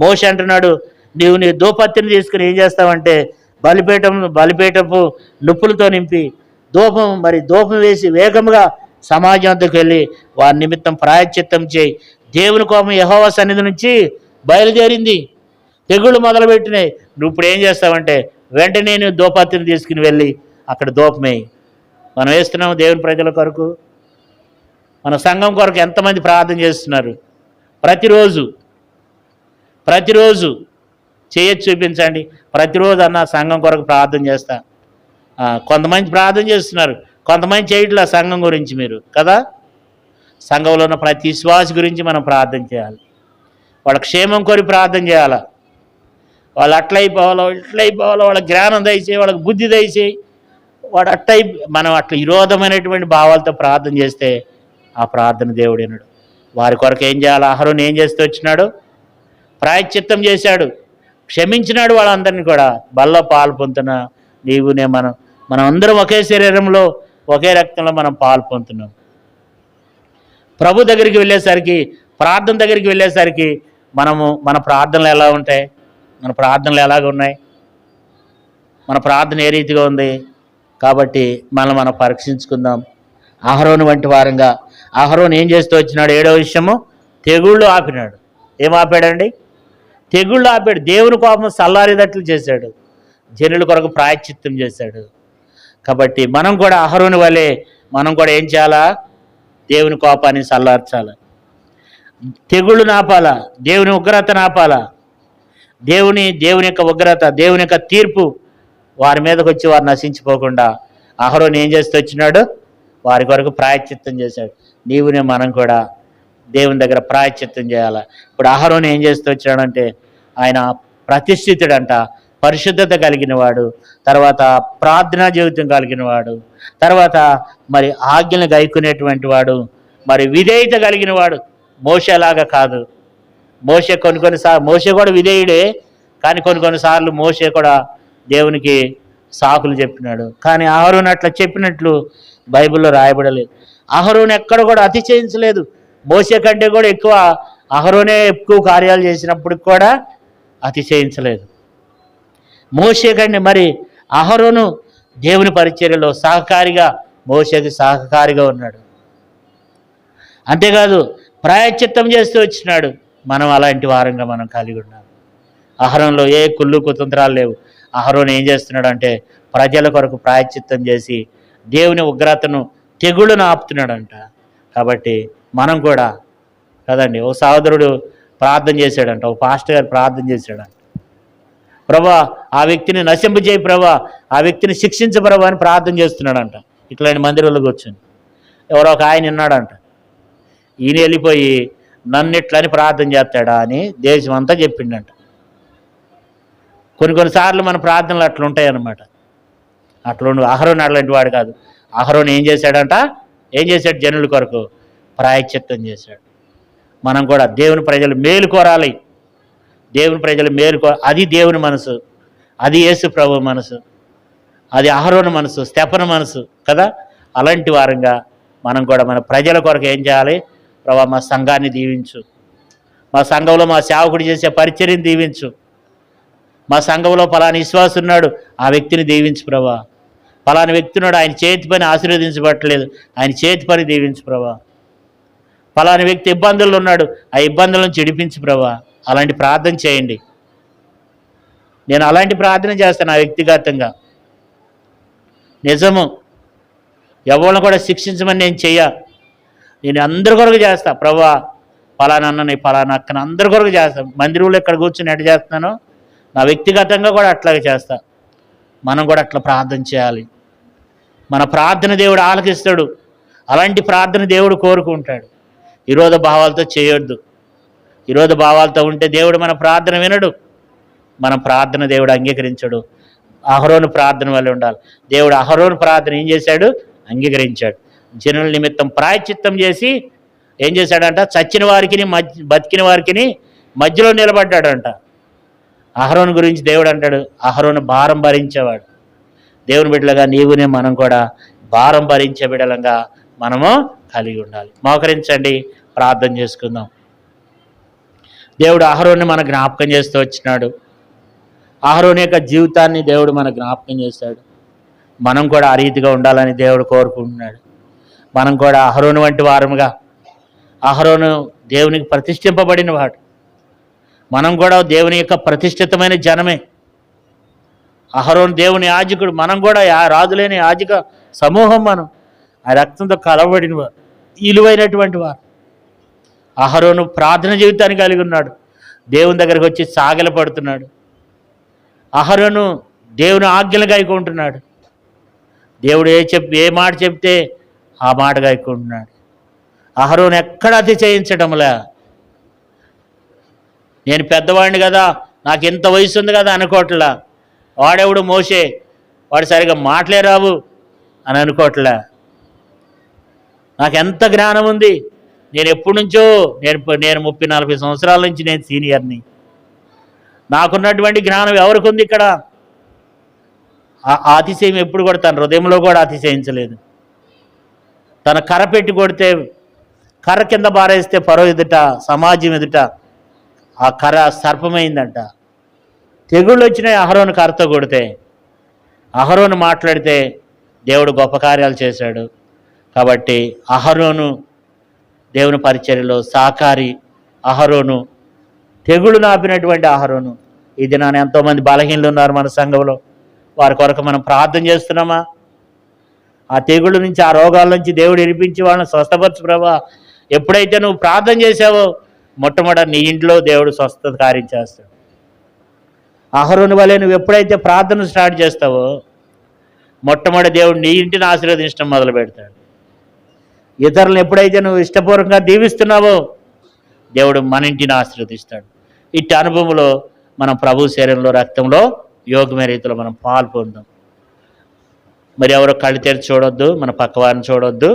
S2: మోషే అంటున్నాడు, నీవు నీ దోపత్తిని తీసుకుని ఏం చేస్తావంటే బలిపీఠపు నిప్పులతో నింపి ధూపం వేసి వేగంగా సమాజంలోకి వెళ్ళి వారి నిమిత్తం ప్రాయశ్చిత్తం చేయి. దేవుని కోపం యెహోవా సన్నిధి నుంచి బయలుదేరింది. తెగుళ్ళు మొదలుపెట్టినాయి. నువ్వు ఇప్పుడు ఏం చేస్తావంటే వెంటనే నేను ధూపత్తిని తీసుకుని వెళ్ళి అక్కడ ధూపమేయి. మనం వేస్తున్నాము దేవుని ప్రజల కొరకు. మన సంఘం కొరకు ఎంతమంది ప్రార్థన చేస్తున్నారు? ప్రతిరోజు చేయొచ్చు, చూపించండి. ప్రతిరోజు అన్న సంఘం కొరకు ప్రార్థన చేస్తా. కొంతమంది ప్రార్థన చేస్తున్నారు, కొంతమంది చేయట్లా సంఘం గురించి. మీరు కదా, సంఘంలో ఉన్న ప్రతి విశ్వాసి గురించి మనం ప్రార్థన చేయాలి. వాళ్ళ క్షేమం కోరి ప్రార్థన చేయాలి. వాళ్ళు అట్లయిపోవాలో ఇట్లయిపోవాలో, వాళ్ళకి జ్ఞానం దయచేయి, వాళ్ళకి బుద్ధి దయచేయి. మనం అట్లా విరోధమైనటువంటి భావాలతో ప్రార్థన చేస్తే ఆ ప్రార్థన దేవుడు వినడు. వారి కొరకు ఏం చేయాలి? అహరోను ఏం చేస్తూ వచ్చినాడు? ప్రాయశ్చిత్తం చేశాడు, క్షమించినాడు వాళ్ళందరినీ కూడా. బల్లో పాలు పొందుతున్న నీవునే మనం అందరం ఒకే శరీరంలో ఒకే రక్తంలో మనం పాలు పొందుతున్నాం. ప్రభు దగ్గరికి వెళ్ళేసరికి, ప్రార్థన దగ్గరికి వెళ్ళేసరికి మన ప్రార్థనలు ఎలా ఉంటాయి? మన ప్రార్థనలు ఎలాగ ఉన్నాయి? మన ప్రార్థన ఏ రీతిగా ఉంది? కాబట్టి మనం పరీక్షించుకుందాం. అహరోను వంటి వారంగా అహరోను ఏం చేస్తూ వచ్చినాడు? 7వ విషయము, తెగుళ్ళు ఆపినాడు. ఏం ఆపాడండి? తెగుళ్ళు ఆపాడు. దేవుని కోపం చల్లారేటట్లు చేశాడు. జనుల కొరకు ప్రాయశ్చిత్తం చేశాడు. కాబట్టి మనం కూడా అహరోను వలె మనం కూడా ఏం చేయాలా? దేవుని కోపాన్ని చల్లార్చాలి. తెగుళ్ళు నాపాలా, దేవుని ఉగ్రత నాపాలా. దేవుని యొక్క ఉగ్రత, దేవుని యొక్క తీర్పు వారి మీదకి వచ్చి వారు నశించిపోకుండా అహరోను ఏం చేస్తూ వచ్చినాడు? వారి కొరకు ప్రాయశ్చిత్తం చేశాడు. మనం కూడా దేవుని దగ్గర ప్రాయశ్చిత్తం చేయాలి. ఇప్పుడు అహరోను ఏం చేస్తూ వచ్చాడంటే ఆయన ప్రతిష్ఠితుడంట, పరిశుద్ధత కలిగిన వాడు, తర్వాత ప్రార్థనా జీవితం కలిగిన వాడు, తర్వాత ఆజ్ఞలు గైకునేటువంటి వాడు, విధేయత కలిగిన వాడు. మోషేలాగా కాదు. మోషే మోషే కూడా విధేయుడే, కానీ కొన్నిసార్లు మోషే కూడా దేవునికి సాకులు చెప్పినాడు. కానీ అహరోను అట్లా చెప్పినట్లు బైబిల్లో రాయబడలేదు. అహరోను ఎక్కడ కూడా అతిశయించలేదు. మోషే కంటే కూడా అహరోనే ఎక్కువ కార్యాలు చేసినప్పుడు కూడా అతిశయించలేదు. మోషే కంటే అహరోను దేవుని పరిచర్యలో సహకారిగా, మోషేకి సహకారిగా ఉన్నాడు. అంతేకాదు ప్రాయశ్చిత్తం చేస్తూ వచ్చినాడు. మనం అలాంటి వారంగా మనం కలిగి ఉన్నాం. అహరోనులో ఏ కుళ్ళు కుతంత్రాలు లేవు. అహరోను ఏం చేస్తున్నాడు అంటే ప్రజల కొరకు ప్రాయశ్చిత్తం చేసి దేవుని ఉగ్రతను, తెగుళ్ళను ఆపుతున్నాడంట. కాబట్టి మనం కూడా కదండి, ఓ సహోదరుడు ప్రార్థన చేశాడంట, ఓ పాస్టర్ గారు ప్రార్థన చేశాడంట, ప్రభా ఆ వ్యక్తిని నశింపజేయి ప్రభా, ఆ వ్యక్తిని శిక్షించ ప్రభా అని ప్రార్థన చేస్తున్నాడంట. ఇట్లాంటి మందిరంలో కూర్చొని ఎవరో ఒక ఆయన విన్నాడంట. ఈయన వెళ్ళిపోయి నన్ను ఇట్లని ప్రార్థన చేస్తాడా అని దేశం అంతా చెప్పిండంట. కొన్నిసార్లు మన ప్రార్థనలు అట్లా ఉంటాయన్నమాట. అట్లా అహరోను అట్లాంటి వాడు కాదు. అహరోను ఏం చేశాడంట? ఏం చేశాడు? జనుల కొరకు ప్రాయశ్చిత్తం చేశాడు. మనం కూడా దేవుని ప్రజలు మేలు కోరాలి. దేవుని ప్రజలు అది దేవుని మనసు, అది యేసు ప్రభు మనసు, అది అహరోను మనసు, స్తెఫను మనసు కదా. అలాంటి వారంగా మనం కూడా మన ప్రజల కొరకు ఏం చేయాలి? ప్రభా మా సంఘాన్ని దీవించు, మా సంఘంలో మా సేవకుడు చేసే పరిచర్యను దీవించు, మా సంఘంలో పలాని విశ్వాసం ఉన్నాడు, ఆ వ్యక్తిని దీవించు ప్రభా, పలాని వ్యక్తి ఉన్నాడు, ఆయన చేతి పని ఆశీర్వదించబట్టలేదు, ఆయన చేతి పని దీవించు ప్రభా, పలాని వ్యక్తి ఇబ్బందుల్లో ఉన్నాడు, ఆ ఇబ్బందులను చెడిపించు ప్రభా. అలాంటి ప్రార్థన చేయండి. నేను అలాంటి ప్రార్థన చేస్తాను వ్యక్తిగతంగా. నిజము, ఎవరిని కూడా శిక్షించమని నేను అందరి కొరకు చేస్తా. ప్రభా పలానా అన్నని, పలానా అక్కని అందరి కొరకు చేస్తాను. మందిరంలో ఇక్కడ కూర్చొని ఎట్లా చేస్తున్నానో నా వ్యక్తిగతంగా కూడా అట్లాగే చేస్తా. మనం కూడా అట్లా ప్రార్థన చేయాలి. మన ప్రార్థన దేవుడు ఆలకిస్తాడు. అలాంటి ప్రార్థన దేవుడు కోరుకుంటాడు. విరోధ భావాలతో చేయొద్దు. విరోధ భావాలతో ఉంటే దేవుడు మన ప్రార్థన వినడు. మన ప్రార్థన దేవుడు అంగీకరించడు. అహరోను ప్రార్థన వల్ల ఉండాలి. దేవుడు అహరోను ప్రార్థన ఏం చేశాడు? అంగీకరించాడు. జనుల నిమిత్తం ప్రాయశ్చిత్తం చేసి ఏం చేశాడంట? చచ్చిన వారికి బతికిన వారికి మధ్యలో నిలబడ్డాడంట. అహరోను గురించి దేవుడు అంటాడు, అహరోను భారం భరించేవాడు. దేవుని బిడ్డలుగా మనం కూడా భారం భరించే బిడ్డలంగా మనము కలిగి ఉండాలి. మోకరించండి, ప్రార్థన చేసుకుందాం. దేవుడు అహరోన్ని మన జ్ఞాపకం చేస్తూ వచ్చినాడు. అహరోను యొక్క జీవితాన్ని దేవుడు మన జ్ఞాపకం చేశాడు. మనం కూడా ఆ రీతిగా ఉండాలని దేవుడు కోరుకుంటున్నాడు. మనం కూడా అహరోను వంటి వారముగా, అహరోను దేవునికి ప్రతిష్ఠింపబడిన వాడు, మనం కూడా దేవుని యొక్క ప్రతిష్ఠితమైన జనమే. అహరోను దేవుని యాజకుడు, మనం కూడా రాజులేని యాజక సమూహం. మనం ఆ రక్తంతో కలవబడిన వారు, విలువైనటువంటి వారు. అహరోను ప్రార్థన జీవితాన్ని కలిగి ఉన్నాడు, దేవుని దగ్గరికి వచ్చి సాగిల పడుతున్నాడు. అహరోను దేవుని ఆజ్ఞలు గాయకుంటున్నాడు, దేవుడు ఏ మాట చెప్తే ఆ మాట గాయకుంటున్నాడు. అహరోను ఎక్కడ అతిశయించడంలా, నేను పెద్దవాడిని కదా, నాకు ఎంత వయసు ఉంది కదా అనుకోవట్లా. వాడెవడు మోషే, వాడు సరిగా మాటలే రావు అని అనుకోవట్లా. నాకు ఎంత జ్ఞానం ఉంది, నేను ఎప్పటి నుంచో నేను 30-40 సంవత్సరాల నుంచి నేను సీనియర్ని, నాకున్నటువంటి జ్ఞానం ఎవరికి ఉంది ఇక్కడ? ఆ అతిశయం ఎప్పుడు కూడా తన హృదయంలో కూడా అతిశయించలేదు. తన కర్ర పెట్టి కొడితే, కర్ర కింద బారేస్తే ఫరో ఎదుట, సమాజం ఎదుట ఆ కర్ర సర్పమైందంట. తెగుళ్ళు వచ్చినాయి అహరోను కర్రతో కొడితే. అహరోను మాట్లాడితే దేవుడు గొప్ప కార్యాలు చేశాడు. కాబట్టి అహరోను దేవుని పరిచర్యలో సహకారి అహరోను, తెగుళ్ళు నాపినటువంటి అహరోను. ఈ దినాన్ని ఎంతోమంది బలహీనలు ఉన్నారు మన సంఘంలో, వారి కొరకు మనం ప్రార్థన చేస్తున్నామా? ఆ తెగుళ్ళ నుంచి, ఆ రోగాల నుంచి దేవుడు విడిపించి వాళ్ళని స్వస్థపరచు ప్రభా. ఎప్పుడైతే నువ్వు ప్రార్థన చేసావో మొట్టమొదట నీ ఇంట్లో దేవుడు స్వస్థత కార్యం చేస్తాడు. అహరోను వలె నువ్వు ఎప్పుడైతే ప్రార్థన స్టార్ట్ చేస్తావో మొట్టమొదటి దేవుడు నీ ఇంటిని ఆశీర్వదించడం మొదలు పెడతాడు. ఇతరులను ఎప్పుడైతే నువ్వు ఇష్టపూర్వకంగా దీవిస్తున్నావో దేవుడు మన ఇంటిని ఆశీర్వదిస్తాడు. ఇట్టి అనుభవంలో మనం ప్రభు శరీరంలో, రక్తంలో యోగమైన రీతిలో మనం పాలు పొందాం. మరి ఎవరో కళ్ళు తెరిచి చూడొద్దు, మన పక్కవారిని చూడొద్దు,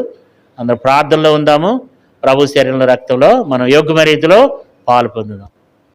S2: అందరూ ప్రార్థనలో ఉందాము. ప్రభు శరీరంలో, రక్తంలో మనం యోగ్యమైన రీతిలో పాలు పొందుదాం.